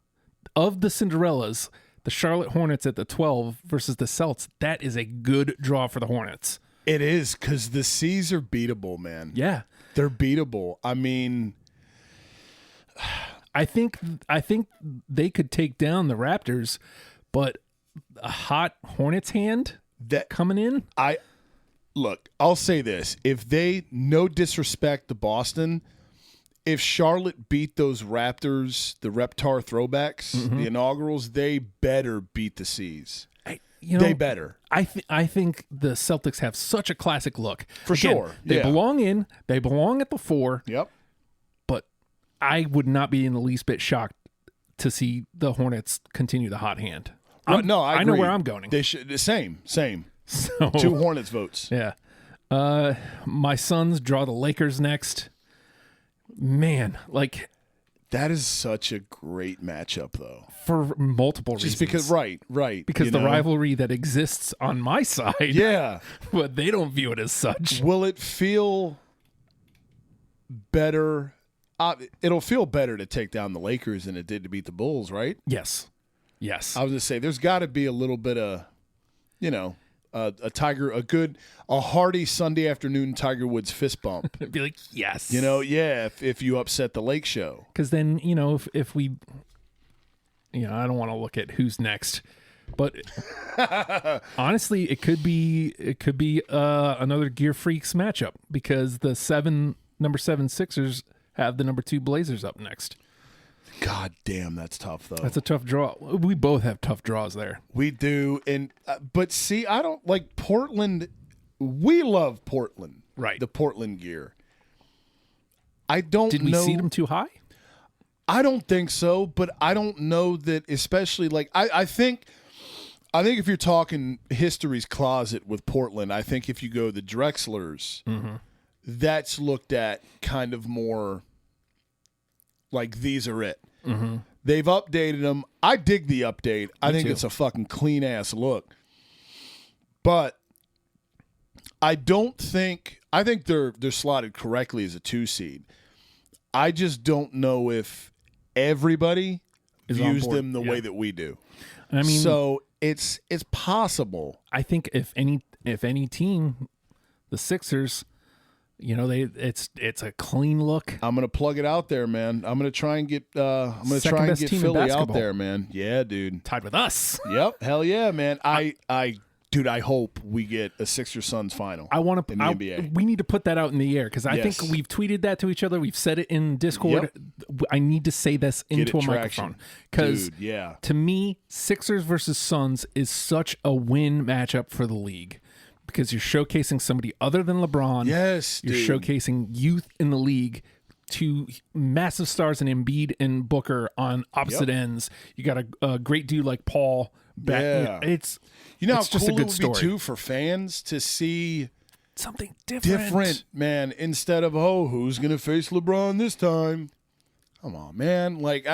of the Cinderellas, the Charlotte Hornets at the 12 versus the Celts. That is a good draw for the Hornets. It is because the C's are beatable, man. Yeah, they're beatable. I mean, I think they could take down the Raptors, but a hot Hornets hand coming in. I'll say this: if they, no disrespect to Boston, if Charlotte beat those Raptors, the Reptar throwbacks, the inaugurals, they better beat the C's. They better. I think the Celtics have such a classic look. For sure. They belong in. They belong at the 4. Yep. But I would not be in the least bit shocked to see the Hornets continue the hot hand. I know agree. where I'm going. They should. Same. So, 2 Hornets votes. Yeah. My Suns draw the Lakers next. Man, like that is such a great matchup, though. For multiple reasons. Just because, right. Because the rivalry that exists on my side. Yeah. But they don't view it as such. Will it feel better? It'll feel better to take down the Lakers than it did to beat the Bulls, right? Yes. I was going to say, there's got to be a little bit of, a hearty Sunday afternoon Tiger Woods fist bump. Be like, yes. If you upset the Lake Show. Because then, if we, I don't want to look at who's next, but honestly, it could be another Gear Freaks matchup because the number 7 Sixers have the number 2 Blazers up next. God damn, that's tough though. That's a tough draw. We both have tough draws there. We do, and but see, I don't like Portland. We love Portland, right? The Portland Gear. I don't. Did we seed them too high? I don't think so, but I don't know that. Especially like I think if you're talking history's closet with Portland, I think if you go the Drexlers, that's looked at kind of more like these are it. Mm-hmm. They've updated them. I dig the update. I think it's a fucking clean ass look. But I think they're slotted correctly as a 2 seed. I just don't know if everybody views them the way that we do. I mean, so it's possible. I think if any team, the Sixers, it's a clean look. I'm gonna plug it out there, man. I'm gonna try and get Philly out there, man. Yeah, dude. Tied with us. Yep. Hell yeah, man. Dude, I hope we get a Sixers Suns final. I want to in the NBA. We need to put that out in the air because I think we've tweeted that to each other. We've said it in Discord. Yep. I need to say this into a microphone because to me, Sixers versus Suns is such a win matchup for the league. Because you're showcasing somebody other than LeBron. Yes, you're dude. showcasing youth in the league, 2 massive stars in Embiid and Booker on opposite ends. You got a great dude like Paul. It's how just cool a good it would story. be too for fans to see something different, man. Instead of who's gonna face LeBron this time? Come on, man. Like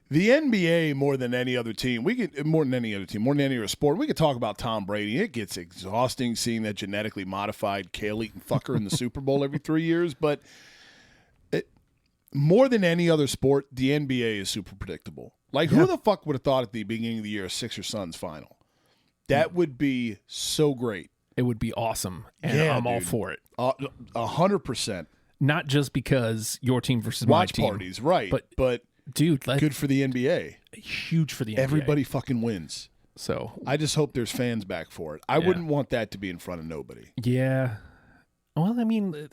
the NBA more than any other team, more than any other sport, we could talk about Tom Brady. It gets exhausting seeing that genetically modified kale-eating fucker in the Super Bowl every 3 years. But more than any other sport, the NBA is super predictable. Like, who the fuck would have thought at the beginning of the year a Sixers Suns final? That would be so great. It would be awesome, and I'm all for it. 100%. Not just because your team versus my team. Watch parties, right? But dude, good for the NBA. Huge for the NBA. Everybody fucking wins. So I just hope there's fans back for it. I wouldn't want that to be in front of nobody. Yeah. Well, I mean,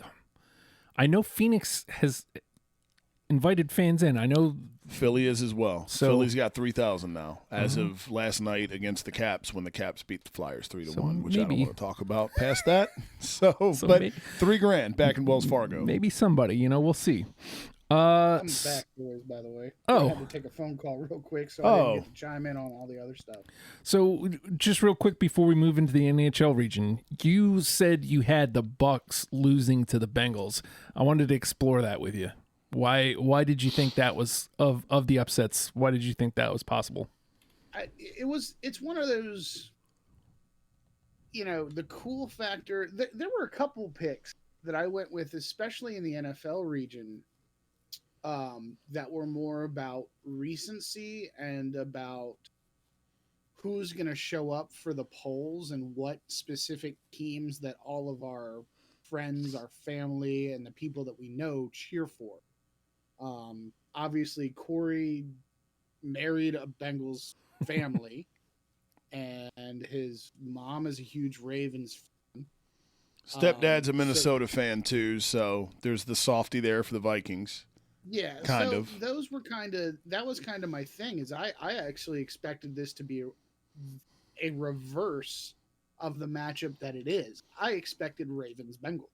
I know Phoenix has invited fans in. I know Philly is as well. So, Philly's got 3,000 now as of last night against the Caps when the Caps beat the Flyers 3-1, which I don't want to talk about past that. But $3,000 back in Wells Fargo. Maybe somebody, we'll see. I'm back, boys, by the way. I had to take a phone call real quick, so I didn't get to chime in on all the other stuff. So, just real quick before we move into the NHL region, you said you had the Bucks losing to the Bengals. I wanted to explore that with you. Why did you think that was of the upsets? Why did you think that was possible? It's one of those, the cool factor. There were a couple picks that I went with, especially in the NFL region, that were more about recency and about who's going to show up for the polls and what specific teams that all of our friends, our family, and the people that we know cheer for. Obviously, Corey married a Bengals family, and his mom is a huge Ravens fan. Stepdad's a Minnesota fan too, so there's the softy there for the Vikings. Yeah, kind of. Those were that was kind of my thing. Is I actually expected this to be a reverse of the matchup that it is. I expected Ravens Bengals.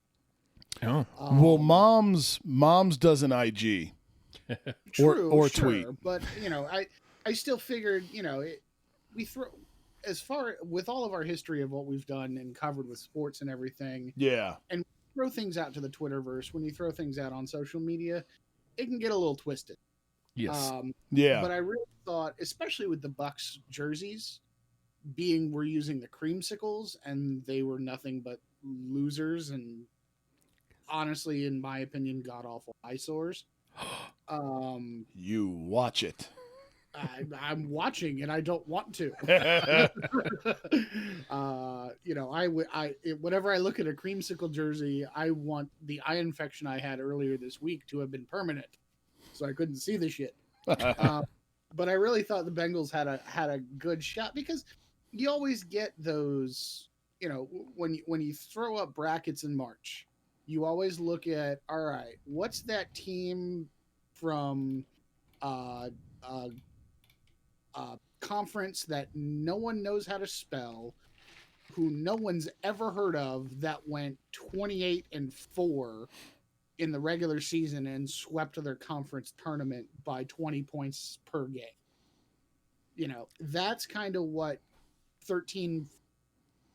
Oh, well, mom's does an IG, or tweet, but I still figured we throw as far with all of our history of what we've done and covered with sports and everything. Yeah, and throw things out to the Twitterverse. When you throw things out on social media, it can get a little twisted. Yes. Yeah. But I really thought, especially with the Bucks jerseys we're using the creamsicles, and they were nothing but losers and honestly, in my opinion, god awful eyesores. You watch it. I'm watching and I don't want to. Whenever I look at a creamsicle jersey, I want the eye infection I had earlier this week to have been permanent, so I couldn't see the shit. But I really thought the Bengals had a good shot, because you always get those, when you throw up brackets in March, you always look at, all right, what's that team from conference that no one knows how to spell, who no one's ever heard of, that went 28-4 in the regular season and swept their conference tournament by 20 points per game. That's kind of what 13-4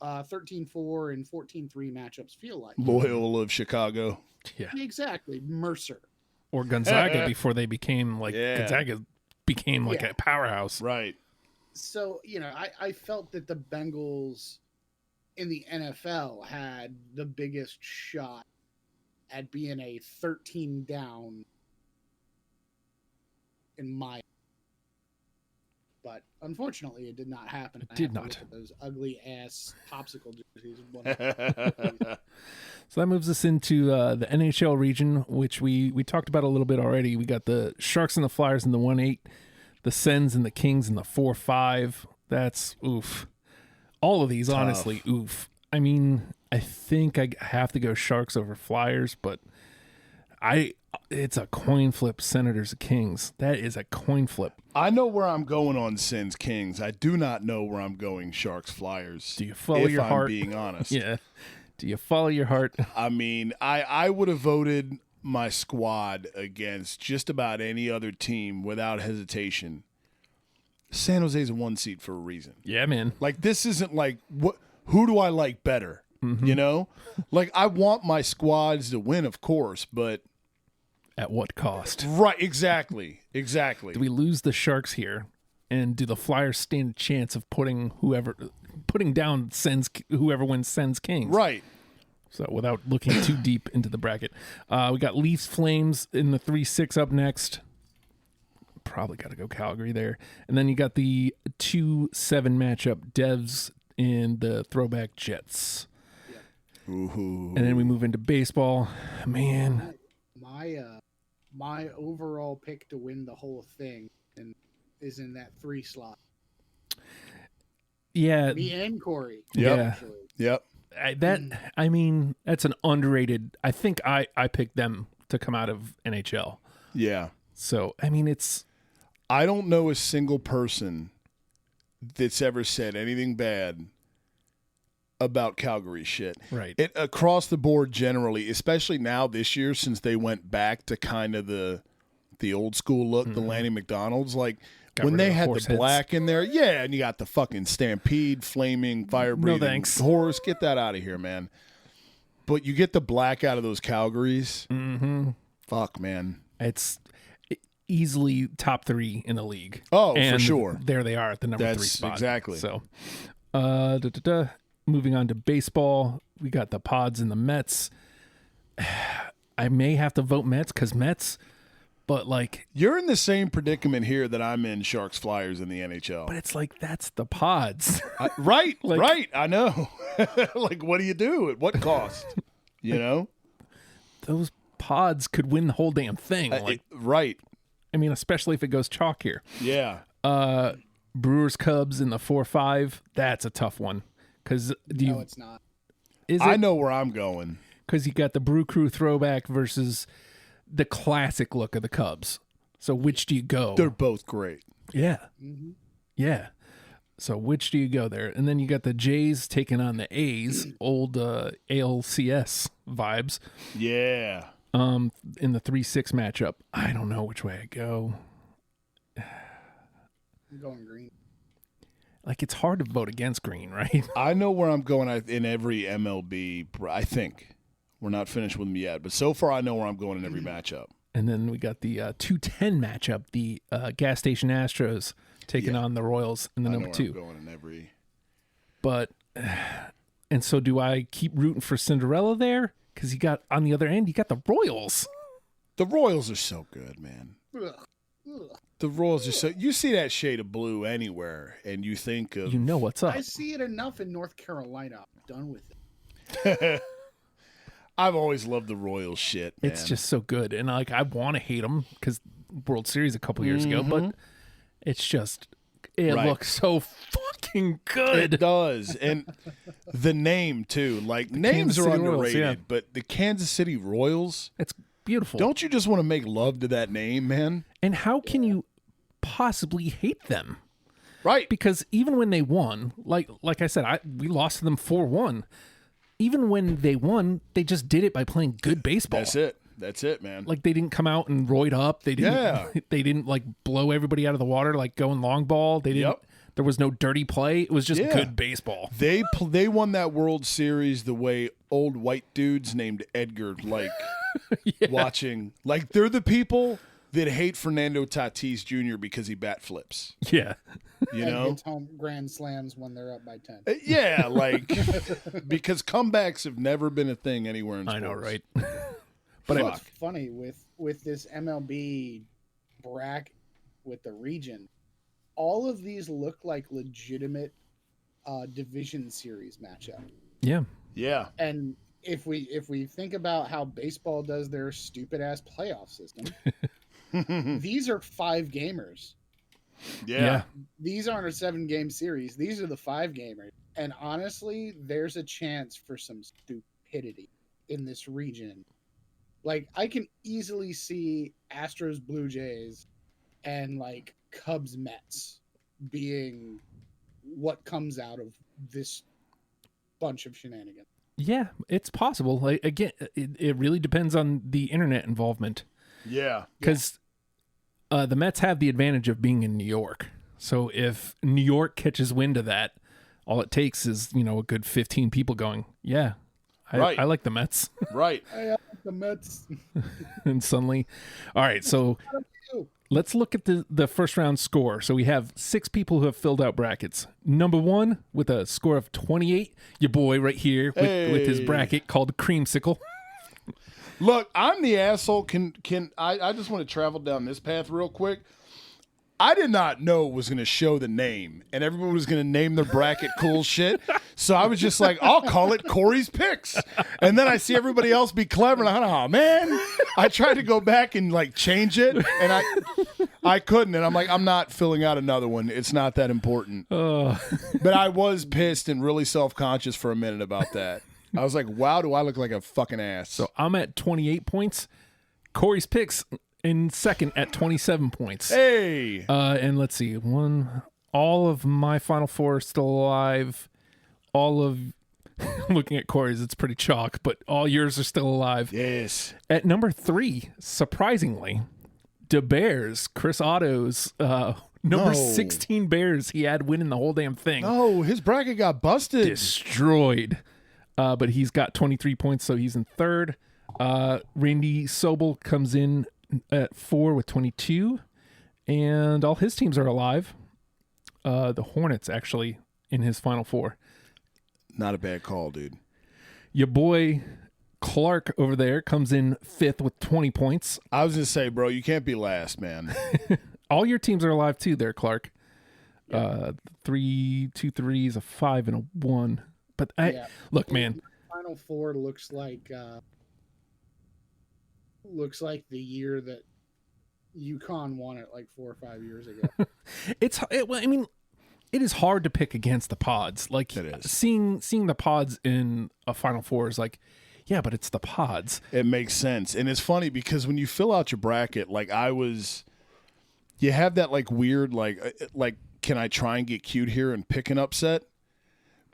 and 14-3 matchups feel like. Loyola of Chicago. Yeah. Exactly. Mercer. Or Gonzaga before they became Gonzaga became a powerhouse. Right. So, I felt that the Bengals in the NFL had the biggest shot at being a 13 down in my. But unfortunately, it did not happen. It did not. Those ugly ass popsicle jerseys. So that moves us into the NHL region, which we talked about a little bit already. We got the Sharks and the Flyers in the 1-8, the Sens and the Kings in the 4-5. That's oof. All of these, honestly, oof. I mean, I think I have to go Sharks over Flyers, but it's a coin flip. Senators Kings. That is a coin flip. I know where I'm going on Sens Kings. I do not know where I'm going Sharks Flyers. Do you follow your heart? If I'm being honest. Yeah. Do you follow your heart? I mean, I would have voted my squad against just about any other team without hesitation. San Jose's a 1 seat for a reason. Yeah, man. Like, this isn't like, who do I like better? Mm-hmm. Like, I want my squads to win, of course, but at what cost? Right, exactly. Do we lose the Sharks here? And do the Flyers stand a chance of putting down whoever wins Sens Kings? Right. So without looking too deep into the bracket, we got Leafs Flames in the 3-6 up next. Probably got to go Calgary there. And then you got the 2-7 matchup, Devs and the Throwback Jets. Yeah. Ooh. And then we move into baseball. Man. My overall pick to win the whole thing is in that 3 slot. Yeah. Me and Corey. Yep. Yep. I mean, that's an underrated. I think I picked them to come out of NHL. Yeah. So, I mean, I don't know a single person that's ever said anything bad about Calgary shit. Right. It across the board generally, especially now this year since they went back to kind of the old school look, the Lanny McDonald's, like when they had the black in there, yeah, and you got the fucking Stampede, flaming, fire-breathing horse. Get that out of here, man. But you get the black out of those Calgarys. Mm-hmm. Fuck, man. It's easily top 3 in the league. Oh, and for sure. There they are at the number 3 spot. Exactly. So, moving on to baseball, we got the Pods and the Mets. I may have to vote Mets because Mets, but like... You're in the same predicament here that I'm in, Sharks Flyers in the NHL. But it's like, that's the Pods. Right, right. I know. Like, what do you do? At what cost? Those Pods could win the whole damn thing. Right. I mean, especially if it goes chalk here. Yeah. Brewers Cubs in the 4-5. That's a tough one. No, it's not. Is it? I know where I'm going. Because you got the Brew Crew throwback versus the classic look of the Cubs. So which do you go? They're both great. Yeah. Mm-hmm. Yeah. So which do you go there? And then you got the Jays taking on the A's, old ALCS vibes. Yeah. In the 3-6 matchup. I don't know which way I go. I'm going green. Like, it's hard to vote against green, right? I know where I'm going in every MLB, I think. We're not finished with them yet, but so far I know where I'm going in every matchup. And then we got the 2-10 matchup, the gas station Astros taking on the Royals in the number 2. I'm going in every. But, and so do I keep rooting for Cinderella there? Because you got, on the other end, you got the Royals. The Royals are so good, man. Ugh. The Royals are so. You see that shade of blue anywhere, and you think of. You know what's up. I see it enough in North Carolina. I'm done with it. I've always loved the Royals shit, man. It's just so good. And like I want to hate them because World Series a couple years ago, but it's just it looks so fucking good. It does. And the name too. Like names are underrated, Royals, but the Kansas City Royals, it's beautiful. don't you just want to make love to that name, man? And how can you possibly hate them? Right. Because even when they won, like I said, we lost to them 4-1. Even when they won, they just did it by playing good baseball. That's it, man. Like they didn't come out and roid up. They didn't. Yeah. They didn't like blow everybody out of the water like going long ball. They didn't. Yep. There was no dirty play. It was just good baseball. They won that World Series the way old white dudes named Edgar like watching. Like they're the people that hate Fernando Tatis Jr. because he bat flips. Yeah. You And know? hits home grand slams when they're up by 10. Yeah, like because comebacks have never been a thing anywhere in sports. I know, right? But what's funny with this MLB bracket with the region, all of these look like legitimate division series matchup. Yeah. Yeah. And if we think about how baseball does their stupid ass playoff system, these are 5 gamers. Yeah. These aren't a 7-game series. These are the 5 gamers. And honestly, there's a chance for some stupidity in this region. Like I can easily see Astros Blue Jays and like Cubs Mets being what comes out of this bunch of shenanigans. Yeah, it's possible. Like again, it really depends on the internet involvement. Yeah. Because the Mets have the advantage of being in New York. So if New York catches wind of that, all it takes is, a good 15 people going, yeah, I like the Mets. Right. I like the Mets. And suddenly, all right, so let's look at the first round score. So we have 6 people who have filled out brackets. Number 1 with a score of 28, your boy right here with his bracket called Creamsicle. Look, I'm the asshole. Can I just want to travel down this path real quick. I did not know it was going to show the name, and everyone was going to name their bracket cool shit. So I was just like, I'll call it Corey's Picks. And then I see everybody else be clever, and I thought, oh, man. I tried to go back and, like, change it, and I couldn't. And I'm like, I'm not filling out another one. It's not that important. But I was pissed and really self-conscious for a minute about that. I was like, wow, do I look like a fucking ass. So I'm at 28 points. Corey's Picks in second at 27 points. Hey. And let's see. All of my Final Four are still alive. All of looking at Corey's, it's pretty chalk, but all yours are still alive. Yes. At number 3, surprisingly, the Bears, Chris Otto's number 16 Bears, he had winning the whole damn thing. No, his bracket got busted. Destroyed. But he's got 23 points, so he's in third. Randy Sobel comes in at 4 with 22, and all his teams are alive. The Hornets, actually, in his Final Four. Not a bad call, dude. Your boy Clark over there comes in 5th with 20 points. I was going to say, bro, you can't be last, man. All your teams are alive, too, there, Clark. 3, 2 3s, a 5, and a 1. But look, man. Final Four looks like the year that UConn won it like 4 or 5 years ago. It is hard to pick against the Pods. Like it is. Seeing the Pods in a Final Four is like, yeah, but it's the Pods. It makes sense. And it's funny because when you fill out your bracket, like you have that like weird, like, can I try and get cute here and pick an upset?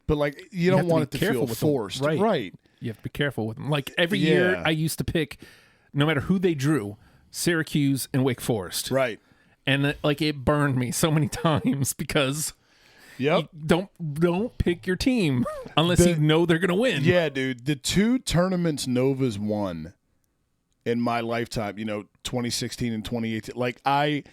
But like, you don't want it to feel forced. Right. You have to be careful with them. Like every year I used to pick, no matter who they drew, Syracuse and Wake Forest. Right. And it burned me so many times because you don't pick your team unless you know they're going to win. Yeah, dude. The 2 tournaments Nova's won in my lifetime, 2016 and 2018. Like I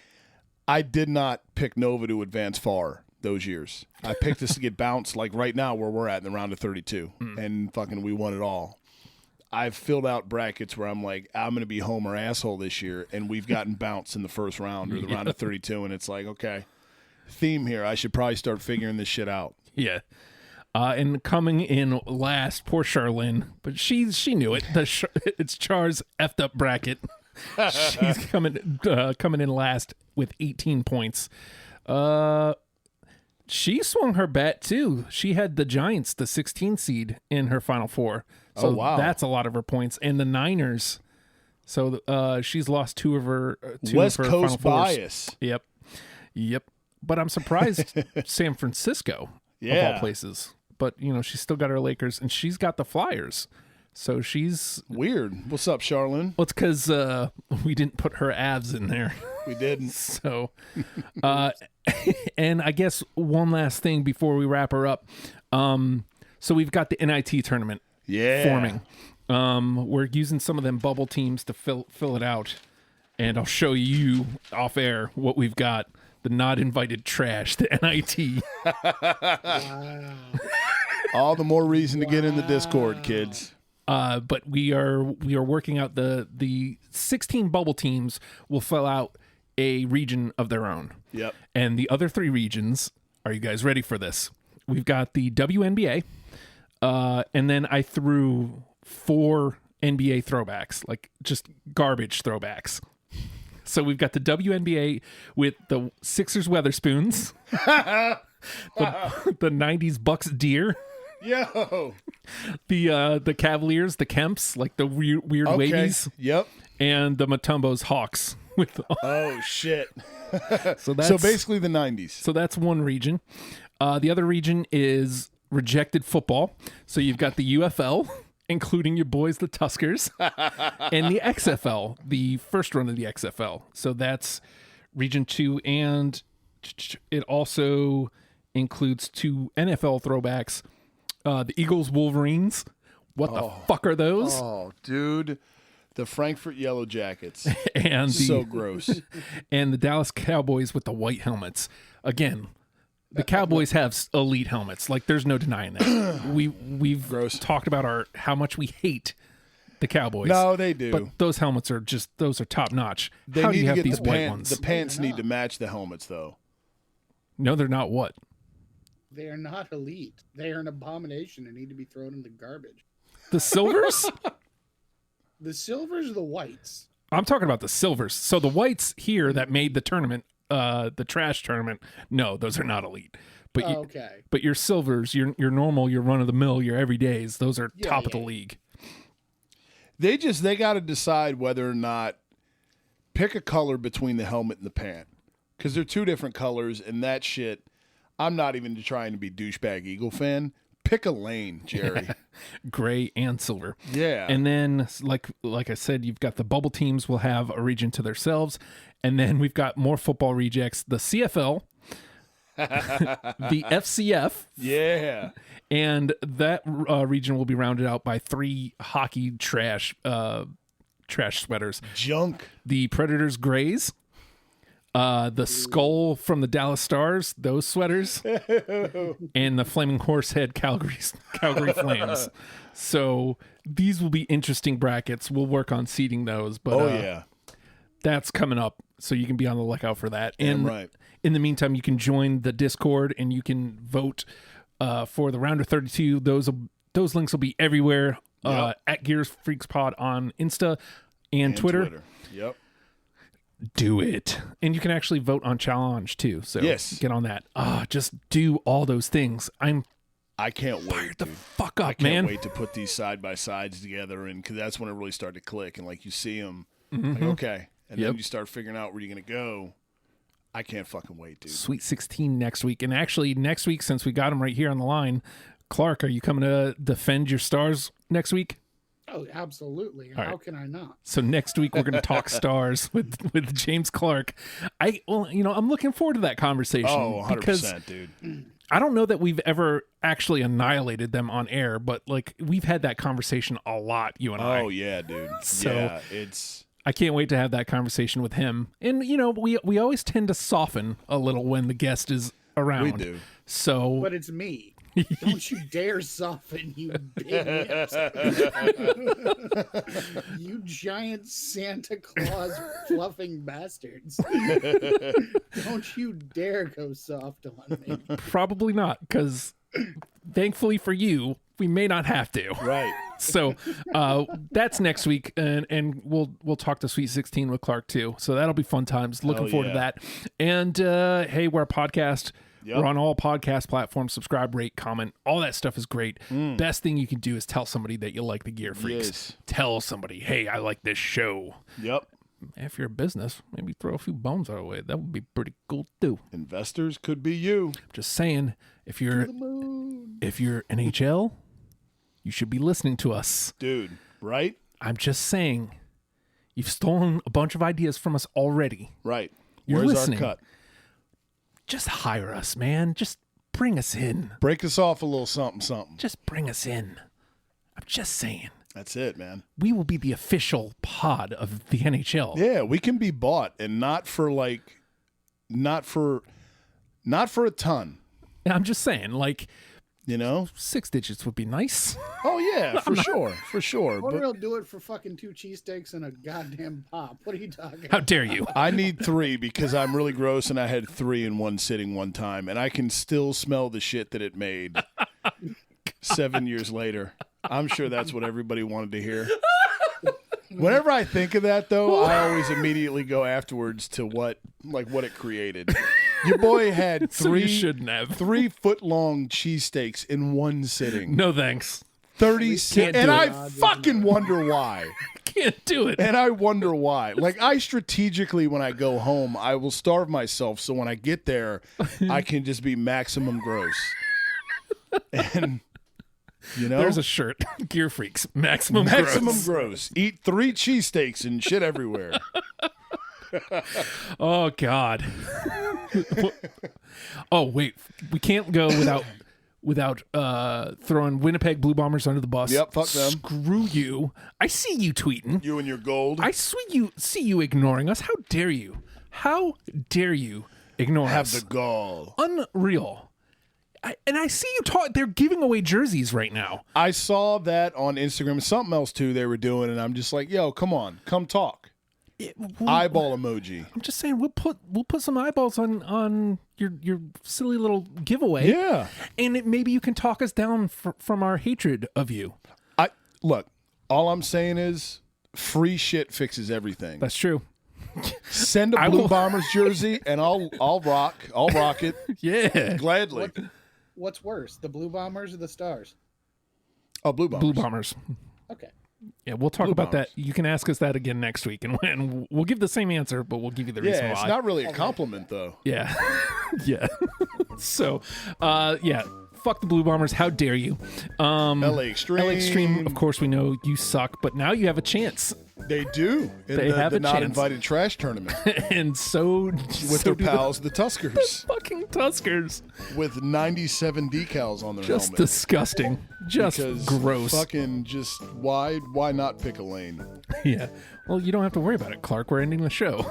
did not pick Nova to advance far those years. I picked us to get bounced like right now where we're at in the round of 32 and fucking we won it all. I've filled out brackets where I'm like, I'm going to be homer asshole this year, and we've gotten bounced in the first round or the round of 32, and it's like, okay, theme here. I should probably start figuring this shit out. Yeah. And coming in last, poor Charlene, but she knew it. It's Char's effed up bracket. She's coming in last with 18 points. She swung her bat too. She had the Giants, the 16 seed, in her Final Four. So wow. That's a lot of her points. And the Niners. So she's lost two of her West of her Coast Final Fours. bias. Yep. But I'm surprised San Francisco, of all places. But, she's still got her Lakers, and she's got the Flyers. So she's... Weird. What's up, Charlene? Well, it's because we didn't put her Avs in there. We didn't. So, and I guess one last thing before we wrap her up. So we've got the NIT tournament forming. We're using some of them bubble teams to fill it out. And I'll show you off air what we've got. The not invited trash, the NIT. Wow. All the more reason to get in the Discord, kids. But we are working out the 16 bubble teams will fill out a region of their own. Yep. And the other 3 regions, are you guys ready for this? We've got the WNBA, and then I threw 4 NBA throwbacks, like just garbage throwbacks. So we've got the WNBA with the Sixers Weatherspoons, the 90s Bucks Deer. Yo, the Cavaliers, the Kemps, like the weird wavies. Yep. And the Matumbos Hawks with oh shit. So basically the 90s. So that's one region. The other region is rejected football. So you've got the UFL, including your boys the Tuskers, and the XFL, the first run of the XFL. So that's region 2, and it also includes 2 NFL throwbacks. The Eagles Wolverines. What the fuck are those? Oh, dude. The Frankfurt Yellow Jackets. And so gross. And the Dallas Cowboys with the white helmets. Again, the Cowboys have elite helmets. Like, there's no denying that. We've talked about how much we hate the Cowboys. No, they do. But those helmets are those are top notch. They How need do you to have get these white ones? The pants need to match the helmets, though. No, they're not what? They are not elite. They are an abomination and need to be thrown in the garbage. The silvers? The silvers or the whites? I'm talking about the silvers. So the whites here that made the tournament, the trash tournament, no, those are not elite. But okay. But your silvers, your normal, your run of the mill, your everydays, those are top of the league. They got to decide whether or not pick a color between the helmet and the pant, because they're 2 different colors, and that shit. I'm not even trying to be douchebag Eagle fan. Pick a lane, Jerry. Gray and silver. Yeah. And then, like I said, you've got the bubble teams will have a region to themselves. And then we've got more football rejects. The CFL, the FCF. Yeah. And that region will be rounded out by 3 hockey trash sweaters. Junk. The Predators Grays. The skull from the Dallas Stars, those sweaters, and the Flaming Horsehead Calgary Flames. So these will be interesting brackets. We'll work on seeding those, but that's coming up. So you can be on the lookout for that. And in the meantime, you can join the Discord and you can vote for the round of 32. Those links will be everywhere at Gears Freaks Pod on Insta and Twitter. Yep. Do it. And you can actually vote on challenge too. So get on that. Just do all those things. I can't wait. Fired the fuck up, I can't man. wait to put these side by sides together, and because that's when it really started to click. And like you see them, like, okay, and then you start figuring out where you're gonna go. I can't fucking wait, dude. Sweet 16 next week, and actually next week, since we got him right here on the line, Clark, are you coming to defend your stars next week? Oh, absolutely. How can I not? So next week we're going to talk stars with James Clark. I'm looking forward to that conversation. Oh, 100%, dude. I don't know that we've ever actually annihilated them on air, but like we've had that conversation a lot, you and I. Oh yeah, dude. So I can't wait to have that conversation with him. And we always tend to soften a little when the guest is around. We do. So but it's me. Don't you dare soften, you big lips. You giant Santa Claus fluffing bastards. Don't you dare go soft on me. Probably not, because thankfully for you, we may not have to. Right. So that's next week, and we'll talk to Sweet 16 with Clark too. So that'll be fun times. Looking forward to that. And hey, we're a podcast. Yep. We're on all podcast platforms. Subscribe, rate, comment. All that stuff is great. Best thing you can do is tell somebody that you like the Gear Freaks. Yes. Tell somebody, hey, I like this show. Yep. If you're a business, maybe throw a few bones our way. That would be pretty cool too. Investors could be you. Just saying, if you're NHL, you should be listening to us. Dude, right? I'm just saying, you've stolen a bunch of ideas from us already. Right. You're Where's listening. our cut? Just hire us, man. Just bring us in. Break us off a little something, something. Just bring us in. I'm just saying. That's it, man. We will be the official pod of the NHL. Yeah, we can be bought, and not for a ton. I'm just saying, like, 6 digits would be nice. Oh yeah, for sure. Or we'll do it for fucking 2 cheesesteaks and a goddamn pop. What are you talking about? How dare you? I need 3 because I'm really gross, and I had 3 in one sitting one time, and I can still smell the shit that it made 7 years later. I'm sure that's what everybody wanted to hear. Whenever I think of that, though, I always immediately go afterwards to what it created. Your boy had 3-foot-long cheesesteaks in one sitting. No thanks. 36, and I fucking wonder why. Can't do it. And I wonder why. Like, I strategically, when I go home, I will starve myself so when I get there, I can just be maximum gross. And, there's a shirt. Gear Freaks. Maximum gross. Eat 3 cheesesteaks and shit everywhere. Oh, God. Oh, wait. We can't go without throwing Winnipeg Blue Bombers under the bus. Yep, fuck them. Screw you. I see you tweeting. You and your gold. I see you ignoring us. How dare you? How dare you ignore us? Have the gall. Unreal. I see you talk. They're giving away jerseys right now. I saw that on Instagram. Something else, too, they were doing, and I'm just like, yo, come on. Come talk. Eyeball emoji. I'm just saying, we'll put some eyeballs on your silly little giveaway. Yeah. And maybe you can talk us down from our hatred of you. Look, all I'm saying is free shit fixes everything. That's true. Send a Blue Bombers jersey, and I'll rock it. Yeah. Gladly. What's worse, the Blue Bombers or the Stars? Oh, Blue Bombers. Blue Bombers. Okay. Yeah, we'll talk about that. You can ask us that again next week, and we'll give the same answer, but we'll give you the reason why. Yeah, it's not really a compliment, though. Yeah. Yeah. So, fuck the Blue Bombers. How dare you? LA Extreme. LA Extreme, of course, we know you suck, but now you have a chance. They do. They have a not chance. invited trash tournament. And so with their pals, the Tuskers. The fucking Tuskers. With 97 decals on their just helmet. Disgusting. Just because gross. Fucking just why not pick a lane? Yeah. Well, you don't have to worry about it, Clark. We're ending the show.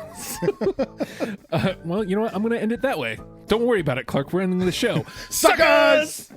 Well, you know what? I'm going to end it that way. Don't worry about it, Clark. We're ending the show. Suckers!